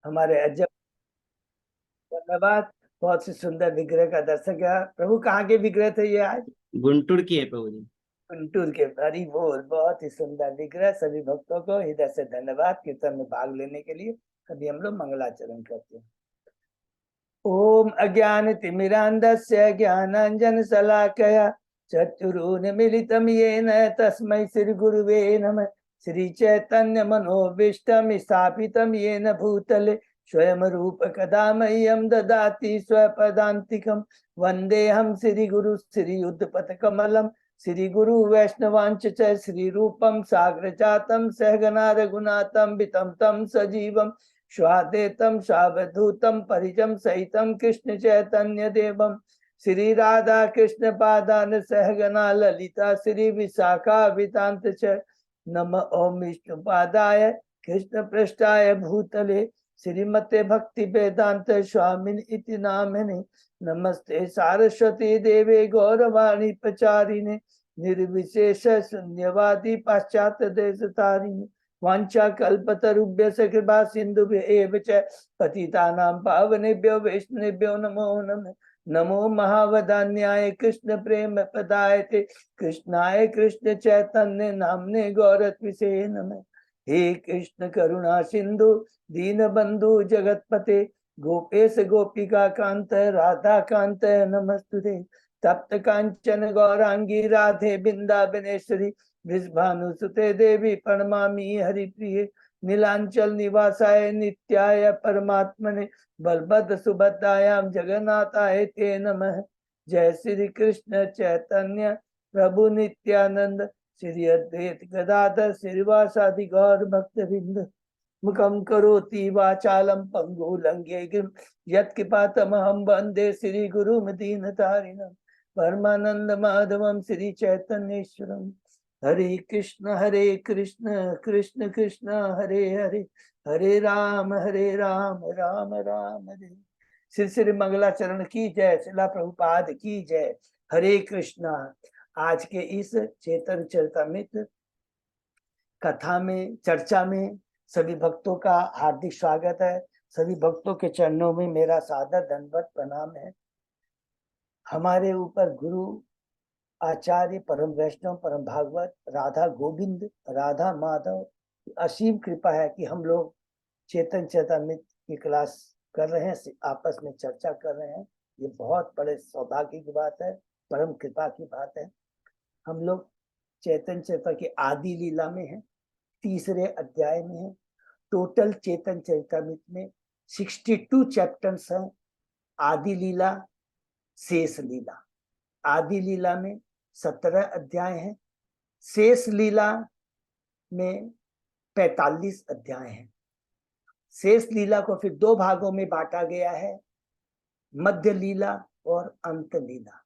हमारे अजब, धन्यवाद। बहुत सी सुंदर विग्रह का दर्शन किया। प्रभु कहाँ के विग्रह थे ये आज? गुंटूर की है प्रभु जी। गुंटूर के। हरि बोल। बहुत ही सुंदर विग्रह। सभी भक्तों को हृदय से धन्यवाद कीर्तन में भाग लेने के लिए। अभी हम लोग मंगलाचरण करते हैं। ओम अज्ञानतिमिरान्धस्य ज्ञानाञ्जन शलाकया चक्षुरुन्मीलितं येन तस्मै श्री गुरुवे नमः। श्री चैतन्य मनोभीष्टं स्थापितं येन भूतले स्वयं रूप कदा मह्यं ददाति स्वपदान्तिकं। वन्देऽहं श्री गुरु श्री युद्धपथकमलं श्री गुरु वैष्णवांच च श्री रूपं साग्रजातं सहगना रघुनाथं वितं तं सजीवं स्वादेतम सावधूतम परिजम सहितम कृष्ण चैतन्य देवम श्री राधा कृष्ण पादान सहगना ललिता श्री विशाखा वितांत च नम ओम विष्णु पादाय कृष्ण पृष्ठाय भूतले श्रीमते भक्ति वेदांत स्वामिन इति नामिने। नमस्ते सारस्वती देवे गौरवाणी प्रचारिणे निर्विशेष शून्यवादी पाश्चात्य देश तारिणे। वांछा कल्पतरुभ्यश्च कृपा सिन्धुभ्येव च पतितानां पावनेभ्यो वैष्णवेभ्यो नमो नमः। नमो महावदान्याय कृष्ण प्रेम पदायते कृष्णाय कृष्ण चैतन्य नामने गौरत्विषे नमः। हे कृष्ण करुणा सिंधु दीनबंधु जगतपते गोपेश गोपिका कांत राधा कांत नमस्तुते। तप्त कांचन गौरांगी राधे बिंदाबनेश्वरी वृषभानुसुते देवी प्रणमामि हरिप्रिये। नीलांचल निवासाय नित्याय परमात्मने बलभद्र सुभद्रायां जगन्नाथाय ते नमः। जय श्री कृष्ण चैतन्य प्रभु नित्यानंद श्री अद्वैत गदाधर श्रीवासादि गौर भक्तवृंद। मुखं करोति वाचालं पंगु लंघेगिं यत्कृपातमहं वन्दे श्री गुरुं दीनतारिणं परमानंद माधवं श्री चैतन्येश्वरम्। हरे कृष्ण कृष्ण कृष्ण हरे हरे हरे राम राम राम हरे। श्री श्री मंगलाचरण की जय। शिला प्रभुपाद की जय। हरे कृष्णा। आज के इस चेतन चरितामृत कथा में चर्चा में सभी भक्तों का हार्दिक स्वागत है। सभी भक्तों के चरणों में मेरा सादर दंडवत प्रणाम है। हमारे ऊपर गुरु आचार्य परम वैष्णव परम भागवत राधा गोविंद राधा माधव असीम कृपा है कि हम लोग चेतन चैतन्य की क्लास कर रहे हैं, आपस में चर्चा कर रहे हैं। ये बहुत बड़े सौभाग्य की बात है, परम कृपा की बात है। हम लोग चेतन चरिता की आदि लीला में है, तीसरे अध्याय में है। टोटल चेतन चरितामृत में 62 चैप्टर्स हैं। आदि लीला शेष लीला। आदि लीला में 17 अध्याय हैं। शेष लीला में 45 अध्याय हैं। शेष लीला को फिर दो भागों में बांटा गया है, मध्य लीला और अंत लीला।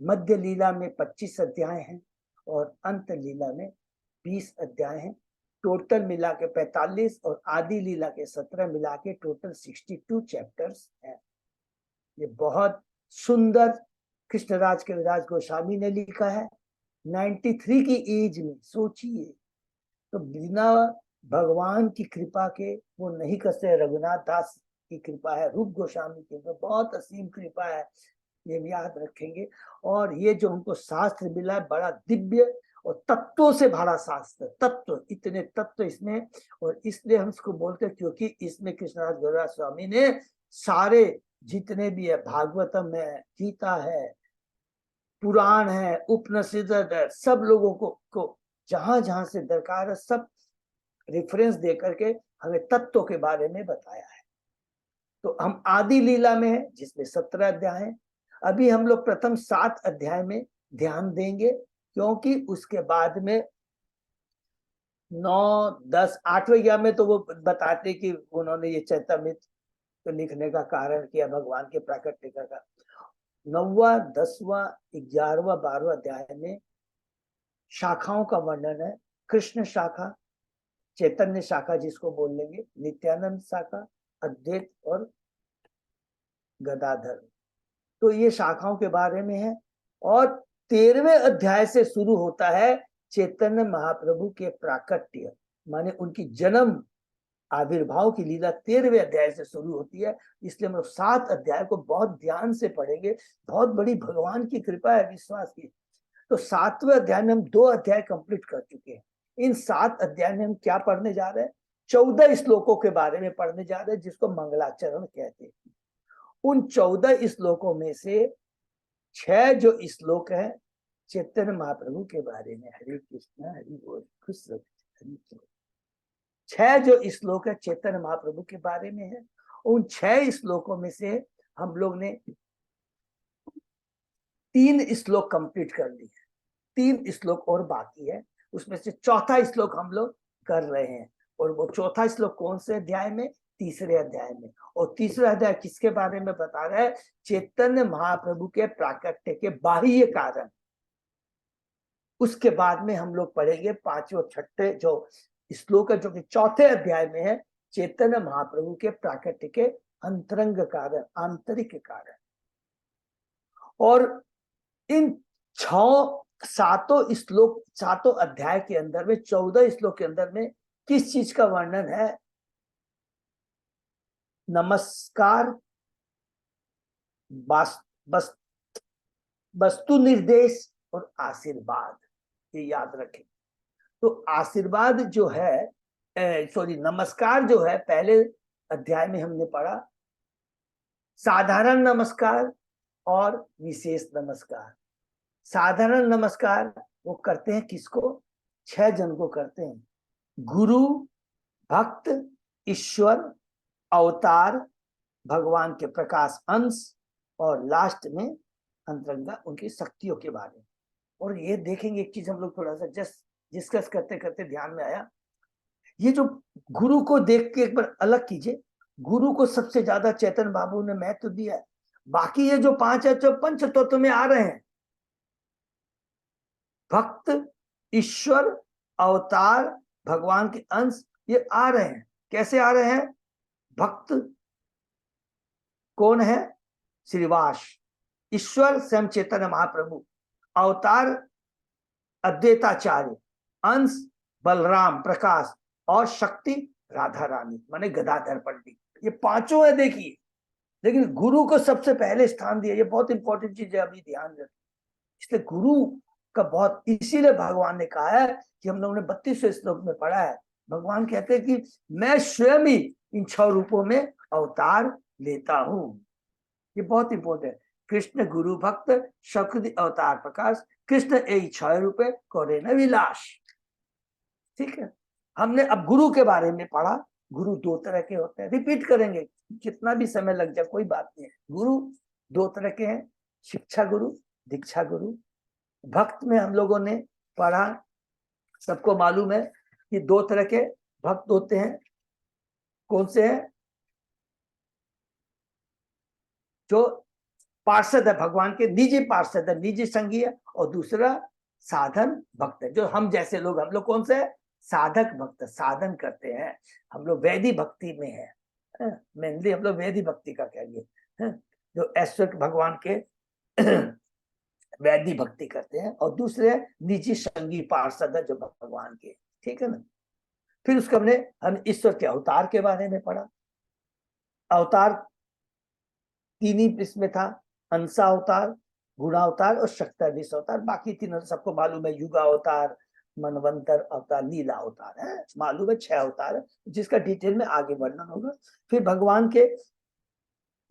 मध्य लीला में 25 अध्याय हैं और अंत लीला में 20 अध्याय हैं। टोटल मिला के 45 और आदि लीला के 17 मिला के टोटल 62 चैप्टर्स हैं। ये बहुत सुंदर कृष्णराज कविराज गोस्वामी ने लिखा है 93 की एज में। सोचिए, तो बिना भगवान की कृपा के वो नहीं कर सकते। रघुनाथ दास की कृपा है, रूप गोस्वामी की बहुत असीम कृपा है, ये भी याद रखेंगे। और ये जो हमको शास्त्र मिला है बड़ा दिव्य और तत्वों से भरा शास्त्र। तत्व, इतने तत्व इसमें, और इसलिए हम इसको बोलते हैं क्योंकि इसमें कृष्णराज गौराज स्वामी ने सारे जितने भी है, भागवतम है, गीता है, पुराण है, उपनिषद है, सब लोगों को जहां जहां से दरकार है सब रेफरेंस दे करके हमें तत्वों के बारे में बताया है। तो हम आदि लीला में है जिसमें 17 अध्याय हैं। अभी हम लोग प्रथम 7 अध्याय में ध्यान देंगे, क्योंकि उसके बाद में 9, 10, 8वें अध्याय में तो वो बताते कि उन्होंने ये चैतन्यमृत को लिखने का कारण किया, भगवान के प्राकट्य का। 9वां, 10वां, 11वां, 12वां अध्याय में शाखाओं का वर्णन है। कृष्ण शाखा, चैतन्य शाखा जिसको बोल लेंगे, नित्यानंद शाखा, अद्वैत और गदाधर। तो ये शाखाओं के बारे में है। और 13वें अध्याय से शुरू होता है चैतन्य महाप्रभु के प्राकट्य, माने उनकी जन्म आविर्भाव की लीला 13वें अध्याय से शुरू होती है, इसलिए हम लोग 7 अध्याय को बहुत ध्यान से पढ़ेंगे। बहुत बड़ी भगवान की कृपा है, विश्वास की। तो 7वें अध्याय में हम 2 अध्याय कंप्लीट कर चुके हैं। इन 7 अध्याय में हम क्या पढ़ने जा रहे हैं? 14 श्लोकों के बारे में पढ़ने जा रहे हैं, जिसको मंगलाचरण कहते हैं। उन 14 श्लोकों में से 6 जो श्लोक है चैतन्य महाप्रभु के बारे में। हरे कृष्णा हरि बोल, खुश रहो, हरि बोल। 6 जो श्लोक है चैतन्य महाप्रभु के बारे में है। उन 6 श्लोकों में से हम लोग ने 3 श्लोक कंप्लीट कर लिए, 3 श्लोक और बाकी है। उसमें से चौथा श्लोक हम लोग कर रहे हैं। और वो चौथा श्लोक कौन से अध्याय में? 3रे अध्याय में। और 3रा अध्याय किसके बारे में बता रहा है? चैतन्य महाप्रभु के प्राकट्य के बाह्य कारण। उसके बाद में हम लोग पढ़ेंगे 5वें और 6ठे जो श्लोक है, जो कि चौथे अध्याय में है, चैतन्य महाप्रभु के प्राकट्य के अंतरंग कारण, आंतरिक कारण। और इन 7 श्लोक 7 अध्याय के अंदर में 14 श्लोक के अंदर में किस चीज का वर्णन है? नमस्कार, वस्तु निर्देश और आशीर्वाद, ये याद रखें। तो आशीर्वाद जो है, नमस्कार जो है, पहले अध्याय में हमने पढ़ा साधारण नमस्कार और विशेष नमस्कार। साधारण नमस्कार वो करते हैं किसको? 6 जन को करते हैं, गुरु, भक्त, ईश्वर, अवतार, भगवान के प्रकाश अंश, और लास्ट में अंतरंगा, उनकी शक्तियों के बारे में। और ये देखेंगे एक चीज हम लोग थोड़ा सा जस्ट डिस्कस करते करते ध्यान में आया, ये जो गुरु को देख के एक बार अलग कीजिए। गुरु को सबसे ज्यादा चैतन्य बाबू ने महत्व दिया है। बाकी ये जो 5 है जो पंच तत्व में आ रहे हैं, भक्त, ईश्वर, अवतार, भगवान के अंश, ये आ रहे हैं। कैसे आ रहे हैं? भक्त कौन है? श्रीवास। ईश्वर स्वयं चैतन्य महाप्रभु। अवतार अद्वैताचार्य। अंश बलराम प्रकाश। और शक्ति राधा रानी, माने गदाधर पंडित। ये 5 है देखिए। लेकिन गुरु को सबसे पहले स्थान दिया। ये बहुत इंपॉर्टेंट चीज है, अभी ध्यान रखें। इसलिए गुरु का बहुत, इसीलिए भगवान ने कहा है कि हम लोगों ने 32वें श्लोक में पढ़ा है, भगवान कहते हैं कि मैं स्वयं ही इन 6 रूपों में अवतार लेता हूं। ये बहुत इंपॉर्टेंट है। कृष्ण गुरु भक्त शक्ति अवतार प्रकाश, कृष्ण यही 6 रूपे करे न विलास। ठीक है, हमने अब गुरु के बारे में पढ़ा। गुरु 2 तरह के होते हैं, रिपीट करेंगे, कितना भी समय लग जाए कोई बात नहीं है। गुरु 2 तरह के हैं, शिक्षा गुरु, दीक्षा गुरु। भक्त में हम लोगों ने पढ़ा, सबको मालूम है कि 2 तरह के भक्त होते हैं। कौन से हैं? जो पार्षद है, भगवान के निजी पार्षद है, निजी संगी है। और दूसरा साधन भक्त है, जो हम जैसे लोग। हम लोग कौन से है? साधक भक्त, साधन करते हैं। हम लोग वैदी भक्ति में है, मेनली हम लोग वैदी भक्ति का कहेंगे, जो ऐश्वर्य भगवान के वैदी भक्ति करते हैं। और दूसरे निजी संगी पार्षद है, जो भगवान के। ठीक है ना। फिर उसको हम ईश्वर के अवतार के बारे में पढ़ा। अवतार 3 ही इसमें था, अंशा अवतार, गुणावतार और शक्ताधीश अवतार। बाकी 3 सबको मालूम है, युगा अवतार, मनवंतर अवतार, लीला अवतार है, मालूम है 6 अवतार है, जिसका डिटेल में आगे वर्णन होगा। फिर भगवान के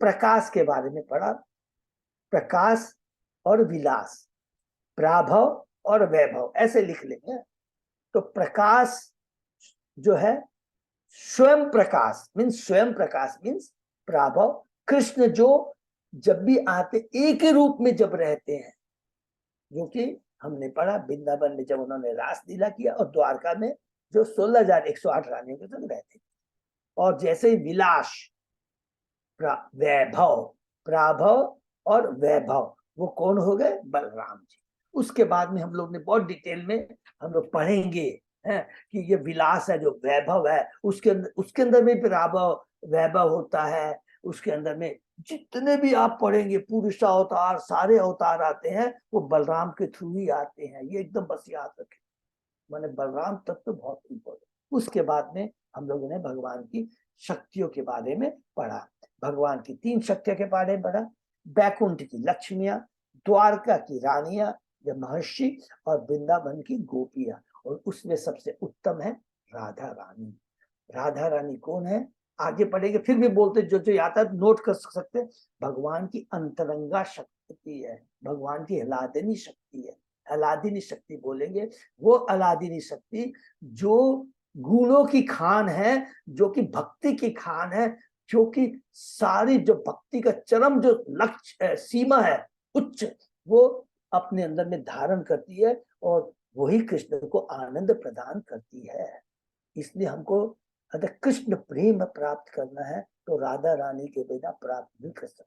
प्रकाश के बारे में पढ़ा, प्रकाश और विलास, प्राभव और वैभव, ऐसे लिख लेंगे। तो प्रकाश जो है, स्वयं प्रकाश मीन्स, स्वयं प्रकाश मीन्स प्राभव। कृष्ण जो जब भी आते एक ही रूप में जब रहते हैं, जो कि हमने पढ़ा वृंदावन में जब उन्होंने रास लीला किया, और द्वारका में जो 16,108 रानियों के संग रहते। और जैसे ही विलास, वैभव, प्राभव और वैभव, वो कौन हो गए? बलराम जी। उसके बाद में हम लोग ने बहुत डिटेल में हम लोग पढ़ेंगे हैं कि ये विलास है, जो वैभव है, उसके अंदर में प्राभव वैभव होता है। उसके अंदर में जितने भी आप पढ़ेंगे, पुरुष अवतार, सारे अवतार आते हैं, वो बलराम के थ्रू ही आते हैं। ये एकदम बस याद रखें, माने बलराम तत्व तो बहुत इंपॉर्टेंट। उसके बाद में हम लोगों ने भगवान की शक्तियों के बारे में पढ़ा। भगवान की 3 शक्तियों के बारे में पढ़ा, बैकुंठ की लक्ष्मियां, द्वारका की रानियां या महर्षि, और वृंदावन की गोपियां, और उसमें सबसे उत्तम है राधा रानी। राधा रानी कौन है आगे पढ़ेंगे, फिर भी बोलते जो जो याद है नोट कर सकते हैं। भगवान की अंतरंगा शक्ति है, भगवान की अलादिनी शक्ति है। अलादिनी शक्ति बोलेंगे, वो अलादिनी शक्ति जो गुणों की खान है, जो कि भक्ति की खान है, जो कि सारी जो भक्ति का चरम जो लक्ष्य सीमा है उच्च, वो अपने अंदर में धारण करती है, और वही कृष्ण को आनंद प्रदान करती है। इसलिए हमको अगर कृष्ण प्रेम प्राप्त करना है तो राधा रानी के बिना प्राप्त नहीं कर सकते।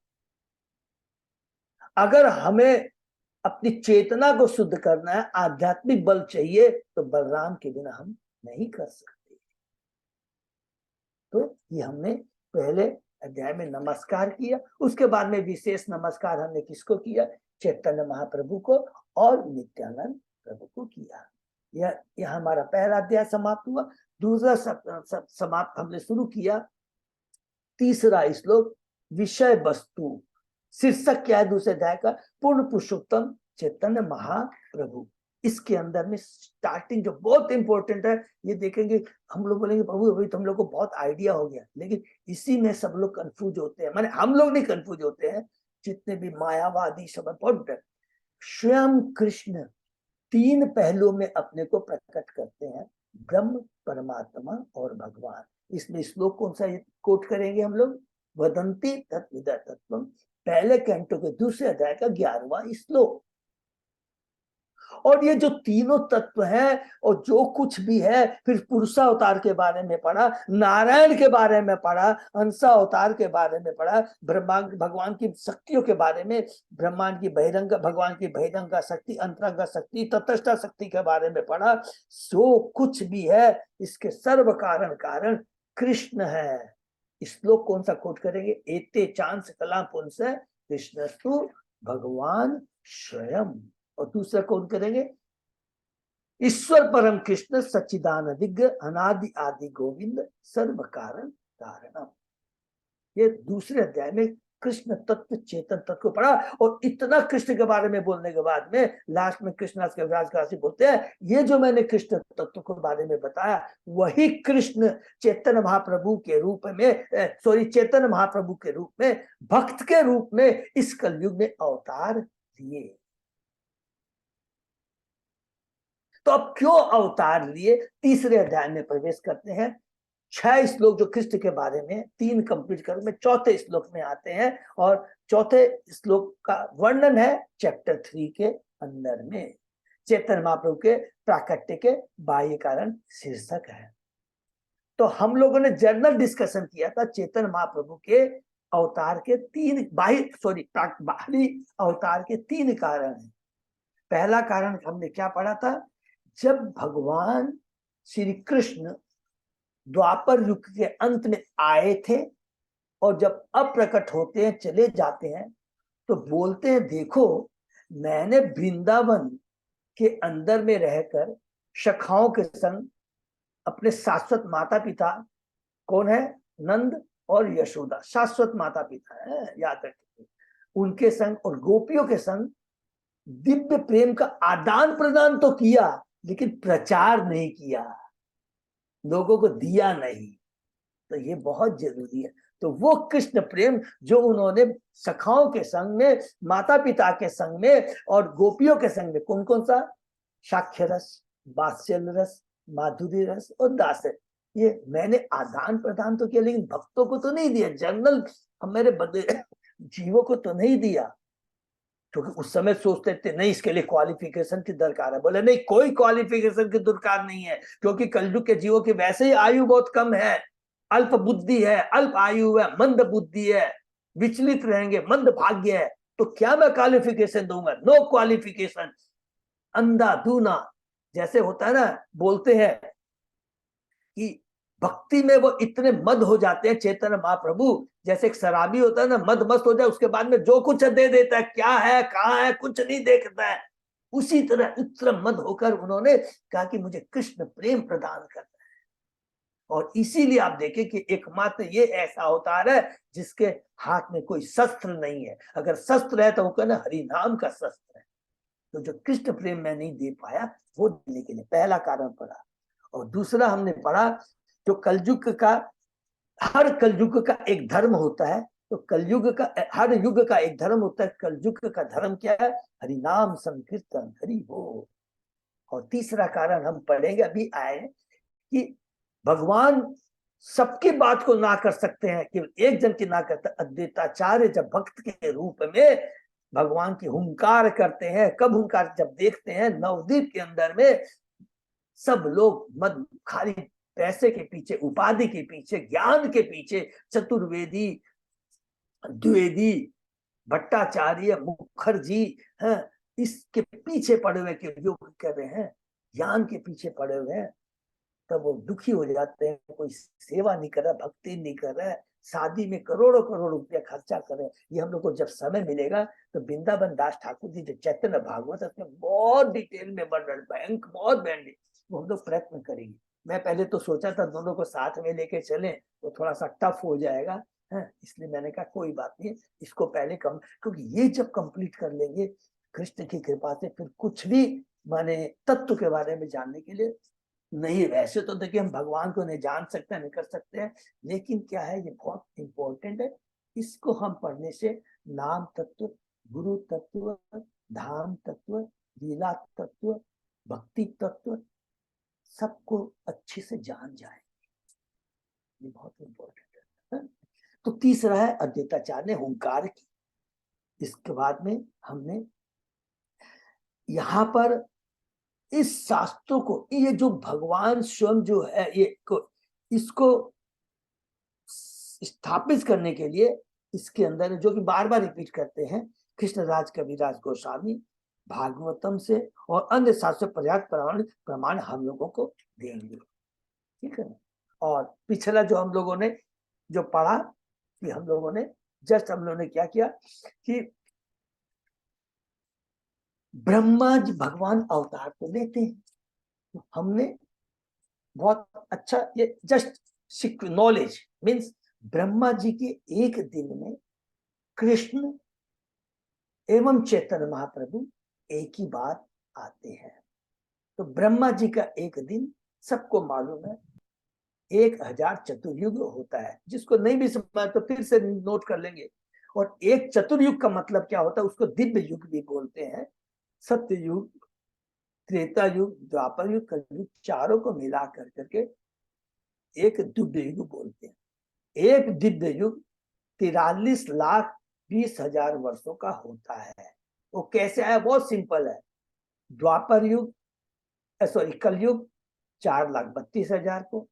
अगर हमें अपनी चेतना को शुद्ध करना है, आध्यात्मिक बल चाहिए, तो बलराम के बिना हम नहीं कर सकते। तो ये हमने पहले अध्याय में नमस्कार किया, उसके बाद में विशेष नमस्कार हमने किसको किया, चैतन्य महाप्रभु को और नित्यानंद प्रभु को किया। यह हमारा पहला अध्याय समाप्त हुआ। दूसरा समाप्त हमने शुरू किया, तीसरा श्लोक विषय वस्तु, शीर्षक क्या है दूसरे अध्याय का, पूर्ण पुरुषोत्तम चैतन्य महाप्रभु। इसके अंदर में स्टार्टिंग जो बहुत इंपॉर्टेंट है, ये देखेंगे हम लोग बोलेंगे प्रभु अभी तो हम लोग को बहुत आइडिया हो गया, लेकिन इसी में सब लोग कंफ्यूज होते हैं। माने हम लोग नहीं कंफ्यूज होते हैं, जितने भी मायावादी सब बहुत। स्वयं कृष्ण 3 पहलुओं में अपने को प्रकट करते हैं, ब्रह्म, परमात्मा और भगवान। इसलिए श्लोक कौन सा कोट करेंगे हम लोग, वदंती तत्विदा तत्वम, पहले कैंटो के दूसरे अध्याय का 11वां श्लोक। और ये जो तीनों तत्व हैं और जो कुछ भी है, फिर पुरुषावतार के बारे में पढ़ा, नारायण के बारे में पढ़ा, अंशावतार के बारे में पढ़ा, ब्रह्मांड भगवान की शक्तियों के बारे में, ब्रह्मांड की बहिरंग भगवान की बहिरंगा शक्ति, अंतरंगा शक्ति, तटस्थ शक्ति के बारे में पढ़ा। जो कुछ भी है इसके सर्व कारण कारण कृष्ण है। श्लोक कौन सा कोट करेंगे, एते चांस कला पुंस कृष्णस्तु भगवान स्वयं। और दूसरा कौन करेंगे, ईश्वर परम कृष्ण सच्चिदानंद अनादि आदि गोविंद सर्व कारण कारणम। ये दूसरे अध्याय में कृष्ण तत्व चेतन तत्व को पढ़ा, और इतना कृष्ण के बारे में बोलने के बाद में लास्ट में कृष्णदास कविराज काशी बोलते हैं, ये जो मैंने कृष्ण तत्व के बारे में बताया, वही कृष्ण चैतन्य महाप्रभु के रूप में, चैतन्य महाप्रभु के रूप में, भक्त के रूप में इस कलयुग में अवतार लिए। तो अब क्यों अवतार लिए, तीसरे अध्याय में प्रवेश करते हैं। 6 श्लोक जो कृष्ण के बारे में, 3 कंप्लीट कर में चौथे श्लोक में आते हैं, और चौथे श्लोक का वर्णन है चैप्टर 3 के अंदर में। चैतन्य महाप्रभु के प्राकट्य के बाह्य कारण शीर्षक है। तो हम लोगों ने जर्नल डिस्कशन किया था चैतन्य महाप्रभु के अवतार के 3 बाहरी अवतार के 3 कारण हैं। पहला कारण हमने क्या पढ़ा था, जब भगवान श्री कृष्ण द्वापर युग के अंत में आए थे, और जब अप्रकट होते हैं चले जाते हैं, तो बोलते हैं देखो मैंने वृंदावन के अंदर में रहकर सखाओं के संग अपने शाश्वत माता पिता, कौन है, नंद और यशोदा, शाश्वत माता पिता है, याद रखिए, उनके संग और गोपियों के संग दिव्य प्रेम का आदान प्रदान तो किया, लेकिन प्रचार नहीं किया, लोगों को दिया नहीं। तो ये बहुत जरूरी है। तो वो कृष्ण प्रेम जो उन्होंने सखाओं के संग में, माता पिता के संग में और गोपियों के संग में, कौन कौन सा, साक्ष्य रस, वात्सल्य रस, माधुरी रस और दास, ये मैंने आदान प्रदान तो किया, लेकिन भक्तों को तो नहीं दिया, जनरल मेरे जीवों को तो नहीं दिया। क्योंकि उस समय सोचते थे नहीं इसके लिए क्वालिफिकेशन की दरकार है। बोले नहीं, कोई क्वालिफिकेशन की दरकार नहीं है, क्योंकि कलयुग के जीवों की वैसे ही आयु बहुत कम है, अल्प बुद्धि है, अल्प आयु है, मंद बुद्धि है, विचलित रहेंगे, मंद भाग्य है, तो क्या मैं क्वालिफिकेशन दूंगा, नो क्वालिफिकेशन। अंधा दूना जैसे होता है ना, बोलते हैं कि भक्ति में वो इतने मद हो जाते हैं चैतन्य महाप्रभु, जैसे एक शराबी होता है ना, मद मस्त हो जाए उसके बाद में जो कुछ दे देता है, क्या है कहाँ है कुछ नहीं देखता है, उसी तरह इतना मद होकर उन्होंने कहा कि मुझे कृष्ण प्रेम प्रदान करना है। और इसीलिए आप देखें कि एकमात्र ये ऐसा अवतार है जिसके हाथ में कोई शस्त्र नहीं है। अगर शस्त्र है तो वो कहना हरि नाम का शस्त्र है। तो जो कृष्ण प्रेम में नहीं दे पाया वो देने के लिए पहला कारण पढ़ा। और दूसरा हमने पढ़ा जो कलयुग का, हर कलयुग का एक धर्म होता है, तो कलयुग का, हर युग का एक धर्म होता है, कलयुग का धर्म क्या है? हरि नाम संकीर्तन, हरि बोल। और तीसरा कारण हम पढ़ेंगे, अभी आए, कि भगवान सबकी बात को ना कर सकते हैं, केवल एक जन की ना करते। अद्वैताचार्य जब भक्त के रूप में भगवान की हुंकार करते हैं, कब हुंकार? जब देखते हैं नवद्वीप के अंदर में सब लोग मद खाली पैसे के पीछे, उपाधि के पीछे, ज्ञान के पीछे, चतुर्वेदी, द्विवेदी, भट्टाचार्य, मुखर्जी, हैं, इसके पीछे पड़े हुए के योग कर रहे हैं, ज्ञान के पीछे पड़े हुए हैं, तब वो दुखी हो जाते हैं। कोई सेवा नहीं कर रहा, भक्ति नहीं कर रहा है, शादी में करोड़ों करोड़ रुपया खर्चा कर रहे हैं। ये हम लोग को जब समय मिलेगा तो वृंदावन दास ठाकुर जी जो चैतन्य भागवत है उसमें बहुत डिटेल में वर्णन, बैंक बहुत बैंड, वो हम लोग प्रयत्न करेंगे। मैं पहले तो सोचा था दोनों को साथ में लेके चलें, तो थोड़ा सा टफ हो जाएगा है, इसलिए मैंने कहा कोई बात नहीं, इसको पहले कम, क्योंकि ये जब कंप्लीट कर लेंगे कृष्ण की कृपा से फिर कुछ भी माने तत्व के बारे में जानने के लिए नहीं। वैसे तो देखिए हम भगवान को नहीं जान सकते हैं, नहीं कर सकते हैं, लेकिन क्या है ये बहुत इंपॉर्टेंट है। इसको हम पढ़ने से नाम तत्व, गुरु तत्व, धाम तत्व, लीला तत्व, भक्ति तत्व सबको अच्छे से जान जाए, ये बहुत इंपॉर्टेंट है। तो तीसरा है अद्वैताचार्य ने हुंकार की। इसके बाद में हमने यहाँ पर इस शास्त्रों को, ये जो भगवान स्वयं जो है ये इसको स्थापित करने के लिए इसके अंदर जो कि बार बार रिपीट करते हैं, कृष्णराज कविराज गोस्वामी भागवतम से और अन्य शास्त्र पर्याप्त प्रमाण हम लोगों को देंगे, ठीक है। और पिछला जो हम लोगों ने जो पढ़ा कि हम लोगों ने जस्ट हम लोगों ने क्या किया कि ब्रह्मा जी भगवान अवतार को लेते हैं, तो हमने बहुत अच्छा ये just knowledge means Brahma ji के एक दिन में कृष्ण एवं चैतन्य महाप्रभु एक ही बार आते हैं। तो ब्रह्मा जी का एक दिन सबको मालूम है 1000 चतुर्युग होता है, जिसको नहीं भी समझ तो फिर से नोट कर लेंगे। और एक चतुर्युग का मतलब क्या होता है, उसको दिव्य युग भी बोलते हैं। सत्य युग, त्रेता युग, द्वापर युग, कलयुग, चारों को मिला कर करके एक दिव्य युग बोलते हैं। एक दिव्य युग 43,20,000 वर्षों का होता है। वो कैसे आया? बहुत सिंपल है। द्वापर युग सॉरी कलयुग 4,32,000 को,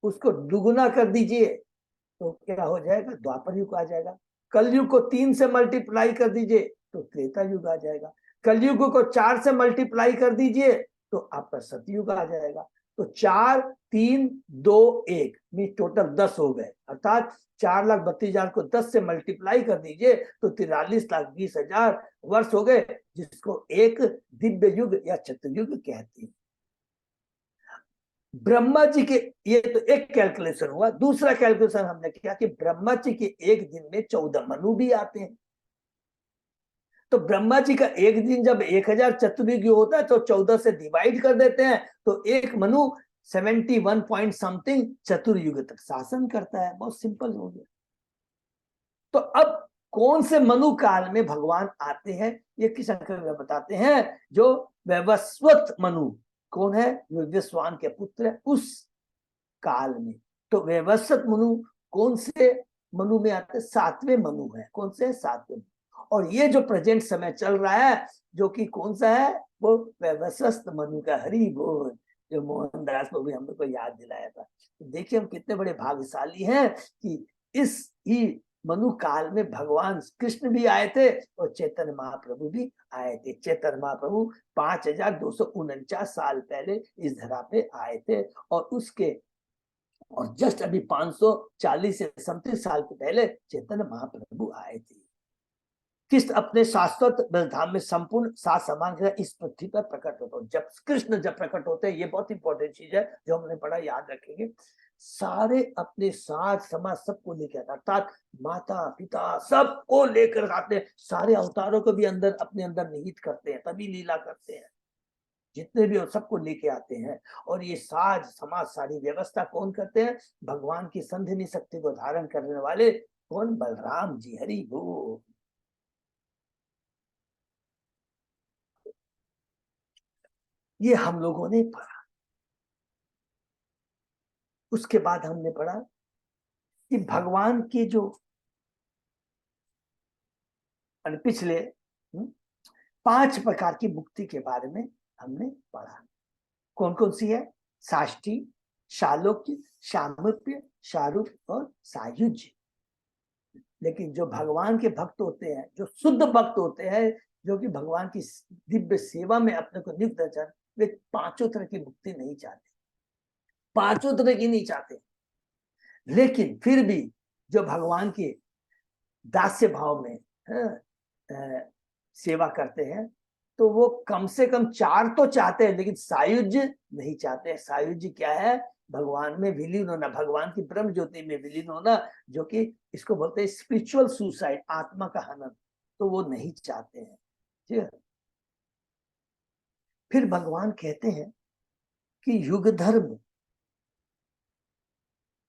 उसको दुगुना कर दीजिए तो क्या हो जाएगा? द्वापर युग आ जाएगा। कलयुग को 3 से मल्टीप्लाई कर दीजिए तो त्रेता युग आ जाएगा। कलयुग को 4 से मल्टीप्लाई कर दीजिए तो आपका सतयुग आ जाएगा। तो 4, 3, 2, 1 मीन टोटल 10 हो गए, अर्थात 4,32,000 को 10 से मल्टीप्लाई कर दीजिए तो 43,20,000 वर्ष हो गए, जिसको एक दिव्य युग या चतुर्युग कहते हैं। ब्रह्मा जी के, ये तो एक कैलकुलेशन हुआ। दूसरा कैलकुलेशन हमने किया कि ब्रह्मा जी के एक दिन में 14 मनु भी आते हैं। तो ब्रह्मा जी का एक दिन जब 1000 चतुर्युग होता है तो 14 से डिवाइड कर देते हैं, तो एक मनु 71 पॉइंट समथिंग चतुर्युग तक शासन करता है। बहुत सिंपल हो गया। तो अब कौन से मनु काल में भगवान आते हैं, ये किस अंक में बताते हैं? जो वैवस्वत मनु कौन है? विश्वान के पुत्र है, उस काल में। तो वैवस्वत मनु कौन से मनु में आते? 7वें मनु है। कौन से? 7वें। और ये जो प्रेजेंट समय चल रहा है जो कि कौन सा है? वो वैवस्वत मनु का। हरि बोल। जो मोहनदास को भी हम लोग को याद दिलाया था। तो देखिए हम कितने बड़े भाग्यशाली हैं कि इस ही मनु काल में भगवान कृष्ण भी आए थे और चैतन्य महाप्रभु भी आए थे। चैतन्य महाप्रभु 5249 साल पहले इस धरा पे आए थे और उसके और जस्ट अभी 540 से समथिंग साल पहले चैतन्य महाप्रभु आए थे। कृष्ण अपने शाश्वत धाम में संपूर्ण सात समान के इस पृथ्वी पर प्रकट होता है। जब कृष्ण जब प्रकट होते हैं, ये बहुत इंपॉर्टेंट चीज है जो हमने पढ़ा, याद रखेंगे। सारे अपने साथ समाज सबको लेकर आते, अर्थात माता पिता सबको लेकर आते हैं, सारे अवतारों को भी अंदर अपने अंदर निहित करते हैं, तभी लीला करते हैं, जितने भी हो सबको लेके आते हैं। और ये साज समाज सारी व्यवस्था कौन करते हैं? भगवान की संधिनी शक्ति को धारण करने वाले कौन? बलराम जी। हरि बोल। ये हम लोगों ने पढ़ा। उसके बाद हमने पढ़ा कि भगवान के जो पिछले 5 प्रकार की मुक्ति के बारे में हमने पढ़ा। कौन कौन सी है? साष्टी, शालोक्य, सामीप्य, शारूप और सायुज्य। लेकिन जो भगवान के भक्त होते हैं, जो शुद्ध भक्त होते हैं, जो कि भगवान की दिव्य सेवा में अपने को नियुक्त कर, वे 5 तरह की मुक्ति नहीं चाहते, 5 तरह की नहीं चाहते। लेकिन फिर भी जो भगवान के दास्य भाव में सेवा करते हैं, तो वो कम से कम 4 तो चाहते हैं, लेकिन सायुज्य नहीं चाहते। सायुज्य क्या है? भगवान में विलीन होना, भगवान की ब्रह्म ज्योति में विलीन होना, जो कि इसको बोलते हैं स्पिरिचुअल सुसाइड, आत्मा का हनन, तो वो नहीं चाहते हैं। ठीक है। फिर भगवान कहते हैं कि युग धर्म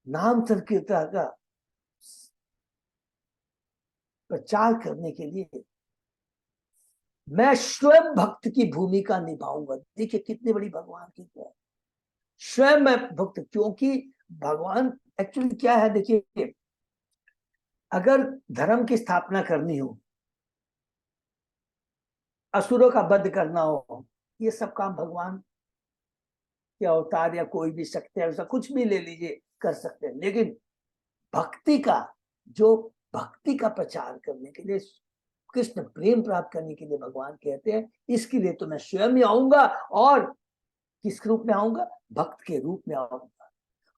नाम संकीर्तन का प्रचार करने के लिए मैं स्वयं भक्त की भूमिका निभाऊंगा। देखिए कितनी बड़ी भगवान की है, स्वयं मैं भक्त। क्योंकि भगवान एक्चुअली क्या है, देखिए अगर धर्म की स्थापना करनी हो, असुरों का वध करना हो, ये सब काम भगवान के अवतार या कोई भी शक्ति है, ऐसा कुछ भी ले लीजिए, कर सकते हैं। लेकिन भक्ति का, जो भक्ति का प्रचार करने के लिए, कृष्ण प्रेम प्राप्त करने के लिए भगवान कहते हैं, इसके लिए तो मैं स्वयं ही आऊंगा। और किस रूप में आऊंगा? भक्त के रूप में आऊंगा।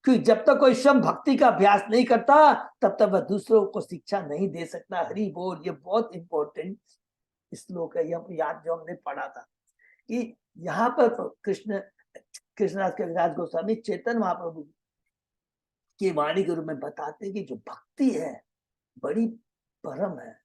क्योंकि जब तक कोई स्वयं भक्ति का अभ्यास नहीं करता, तब तक वह दूसरों को शिक्षा नहीं दे सकता। हरि बोल। ये बहुत इंपॉर्टेंट श्लोक है, ये याद जो हमने पढ़ा था कि यहाँ पर कृष्णदास कविराज गोस्वामी चैतन्य महाप्रभु की वाणी के रूप में बताते हैं कि जो भक्ति है बड़ी परम है,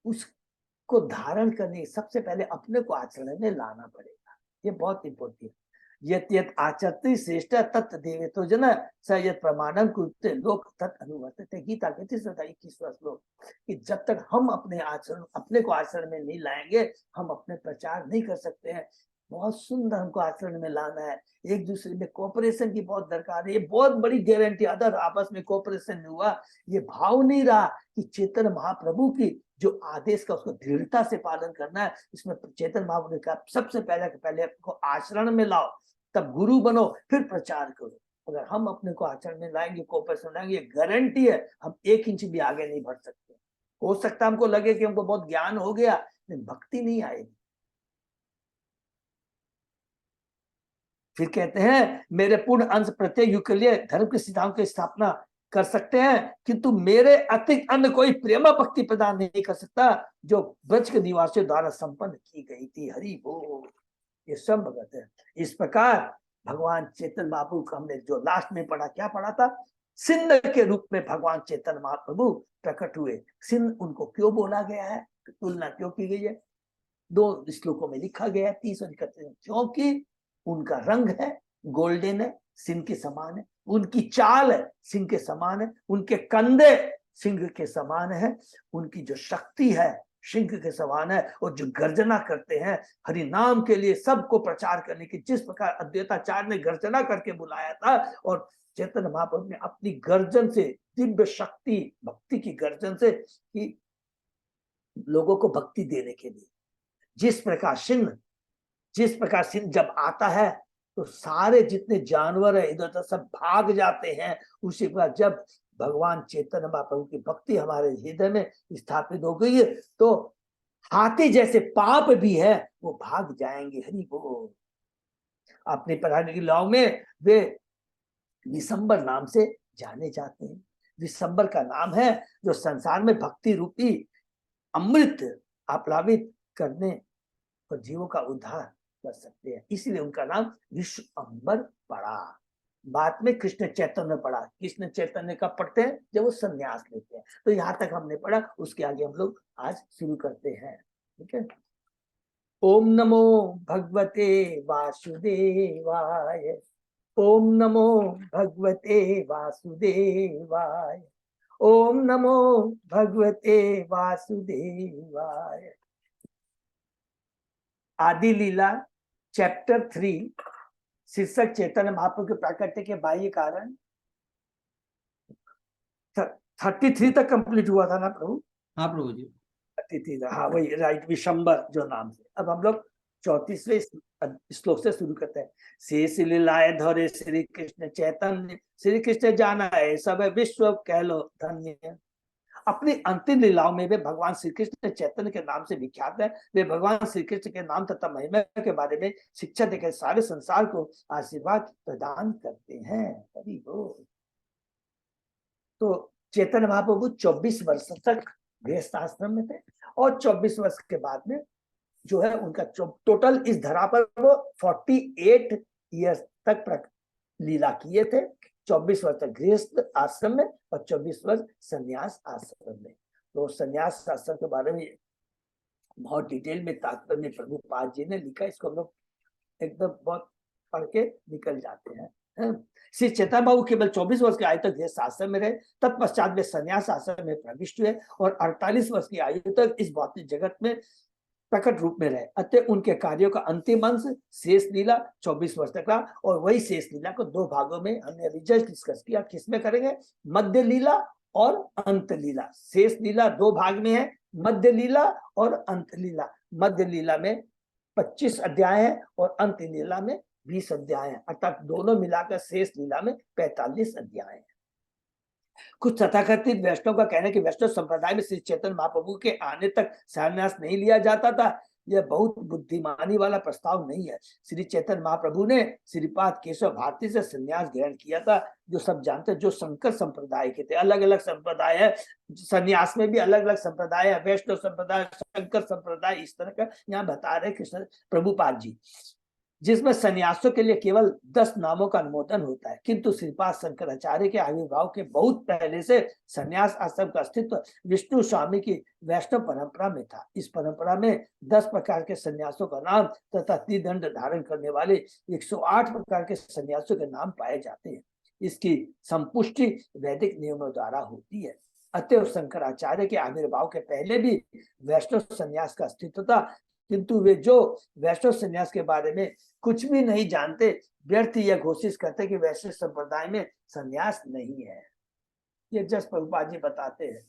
उसको धारण करने सबसे पहले अपने को आचरण में लाना पड़ेगा। ये बहुत इंपॉर्टेंट है। यत यत आचरति श्रेष्ठ तत् देवेतो जन स यत प्रमाणम कुरुते लोक तत् अनुवर्तते। गीता के 21वां श्लोक कि जब तक हम अपने को आचरण में नहीं लाएंगे, हम अपने प्रचार नहीं कर सकते हैं। बहुत सुंदर हमको आचरण में लाना है। एक दूसरे में कोऑपरेशन की बहुत दरकार है। ये बहुत बड़ी गारंटी, अगर आपस में कोऑपरेशन नहीं हुआ, ये भाव नहीं रहा कि चैतन्य महाप्रभु की जो आदेश का उसको दृढ़ता से पालन करना है, इसमें चैतन्य महाप्रभु ने कहा सबसे पहले आपको आचरण में लाओ, तब गुरु बनो, फिर प्रचार करो। अगर हम अपने को आचरण में लाएंगे, कोऑपरेशन लाएंगे, गारंटी है हम 1 इंच भी आगे नहीं बढ़ सकते। हो सकता है हमको लगे कि हमको बहुत ज्ञान हो गया, लेकिन भक्ति नहीं आएगी। फिर कहते हैं मेरे पूर्ण अंश प्रत्येक युग के लिए धर्म के सिद्धांत की स्थापना कर सकते हैं, किंतु मेरे अतिरिक्त अन्य कोई प्रेमा भक्ति प्रदान नहीं कर सकता जो ब्रज के निवासियों द्वारा संपन्न की गई थी। हरि बोल। ये सब भगत है। इस प्रकार भगवान चैतन्य महाप्रभु का हमने जो लास्ट में पढ़ा, क्या पढ़ा था? सिंह के रूप में भगवान चैतन्य महाप्रभु प्रकट हुए। सिंह उनको क्यों बोला गया है, तुलना क्यों की गई है? 2 श्लोकों में लिखा गया है, 30 और 31। क्योंकि उनका रंग है गोल्डन है, सिंह के समान है, उनकी चाल है सिंह के समान है, उनके कंधे सिंह के समान है, उनकी जो शक्ति है सिंह के समान है, और जो गर्जना करते हैं हरि नाम के लिए, सबको प्रचार करने की, जिस प्रकार अद्वैताचार्य ने गर्जना करके बुलाया था, और चैतन्य महाप्रभु ने अपनी गर्जन से, दिव्य शक्ति भक्ति की गर्जन से, कि लोगों को भक्ति देने के लिए, जिस प्रकार सिंह जब आता है तो सारे जितने जानवर है इधर उधर सब भाग जाते हैं। उसी प्रकार जब भगवान चैतन्य महाप्रभु की भक्ति हमारे हृदय में स्थापित हो गई है, तो हाथी जैसे पाप भी है वो भाग जाएंगे। हरि बोल। अपनी पढ़ाने की लाओ में वे विशंबर नाम से जाने जाते हैं। विशंबर का नाम है जो संसार में भक्ति रूपी अमृत आप्लावित करने और जीवों का उद्धार कर सकते हैं, इसलिए उनका नाम विश्वंबर पड़ा। बाद में कृष्ण चैतन्य पढ़ा। कृष्ण चैतन्य का पढ़ते हैं जब वो संन्यास लेते हैं। तो यहाँ तक हमने पढ़ा, उसके आगे हम लोग आज शुरू करते हैं। ठीक है। ओम नमो भगवते वासुदेवाय। ओम नमो भगवते वासुदेवाय। ओम नमो भगवते वासुदेवाय। आदि लीला चैप्टर 3, शीर्षक चैतन्य महाप्रभु के प्राकट्य के बाह्य कारण। 33 तक कंप्लीट हुआ था ना प्रभु? हाँ प्रभु जी। 33, हाँ वही राइट, विशंबर जो नाम से। अब हम लोग 34वें श्लोक से शुरू करते हैं। शेष लीलाए धरे श्री कृष्ण चैतन्य, श्री कृष्ण जाना है सब विश्व कह लो धन्य। अपनी अंतिम लीलाओं में वे भगवान श्री कृष्ण चैतन्य के नाम से विख्यात है। वे भगवान श्री कृष्ण के नाम तथा महिमा के बारे में शिक्षा देकर सारे संसार को आशीर्वाद प्रदान करते हैं। हरि बोल। तो चैतन्य महाप्रभु 24 वर्ष तक गृहस्थ आश्रम में थे और 24 वर्ष के बाद में जो है उनका टोटल इस धरा पर वो 48 ईयर्स तक लीला किए थे। 24 वर्ष तक गृहस्थ आश्रम में और 24 वर्ष संन्यास आश्रम में। तो संन्यास आश्रम के बारे में बहुत डिटेल में तात्पर्य में प्रभुपाद जी ने लिखा। इसको हम लोग एकदम बहुत पढ़ के निकल जाते हैं। श्री चैतन्य बाबू केवल 24 वर्ष की आयु तक गृहस्थ आश्रम में रहे। तत्पश्चात वे संन्यास आश्रम में प्रविष्ट हुए और 48 वर्ष की आयु तक इस भौतिक जगत में प्रकट रूप में रहे। अतः उनके कार्यों का अंतिम अंश शेष लीला 24 वर्ष तक रहा। और वही शेष लीला को 2 भागों में हमने अभी जस्ट डिस्कस किया। किसमें करेंगे? मध्य लीला और अंत लीला। शेष लीला 2 भाग में है, मध्य लीला और अंत लीला। मध्य लीला में 25 अध्याय है और अंत लीला में 20 अध्याय है, अर्थात दोनों मिलाकर शेष लीला में 45 अध्याय है। कुछ तथाकथित वैष्णव का कहना है कि वैष्णव संप्रदाय में श्री चैतन्य महाप्रभु के आने तक संन्यास नहीं लिया जाता था। यह बहुत बुद्धिमानी वाला प्रस्ताव नहीं है। श्री चैतन्य महाप्रभु ने श्रीपाद केशव भारती से संन्यास ग्रहण किया था, जो सब जानते हैं, जो शंकर संप्रदाय के थे। अलग अलग संप्रदाय है, संन्यास में भी अलग अलग संप्रदाय है, वैष्णव संप्रदाय, शंकर संप्रदाय, इस तरह का यहाँ बता रहे कृष्ण प्रभुपाद जी, जिसमें सन्यासियों के लिए केवल 10 नामों का अनुमोदन होता है। किंतु श्रीपाद शंकराचार्य के आविर्भाव के बहुत पहले से संन्यास आश्रम का अस्तित्व विष्णु स्वामी की वैष्णव परंपरा में था। इस परंपरा में 10 प्रकार के सन्यासों का नाम तथा त्रिदंड धारण करने वाले 108 प्रकार के सन्यासों के नाम पाए जाते हैं। इसकी संपुष्टि वैदिक नियमों द्वारा होती है। अतः शंकराचार्य के आविर्भाव के पहले भी वैष्णव संन्यास का अस्तित्व था, किंतु वे जो वैष्णव संन्यास के बारे में कुछ भी नहीं जानते, व्यर्थ यह घोषित करते कि वैष्णव संप्रदाय में संन्यास नहीं है। ये जस्ट प्रभुपाद जी बताते हैं।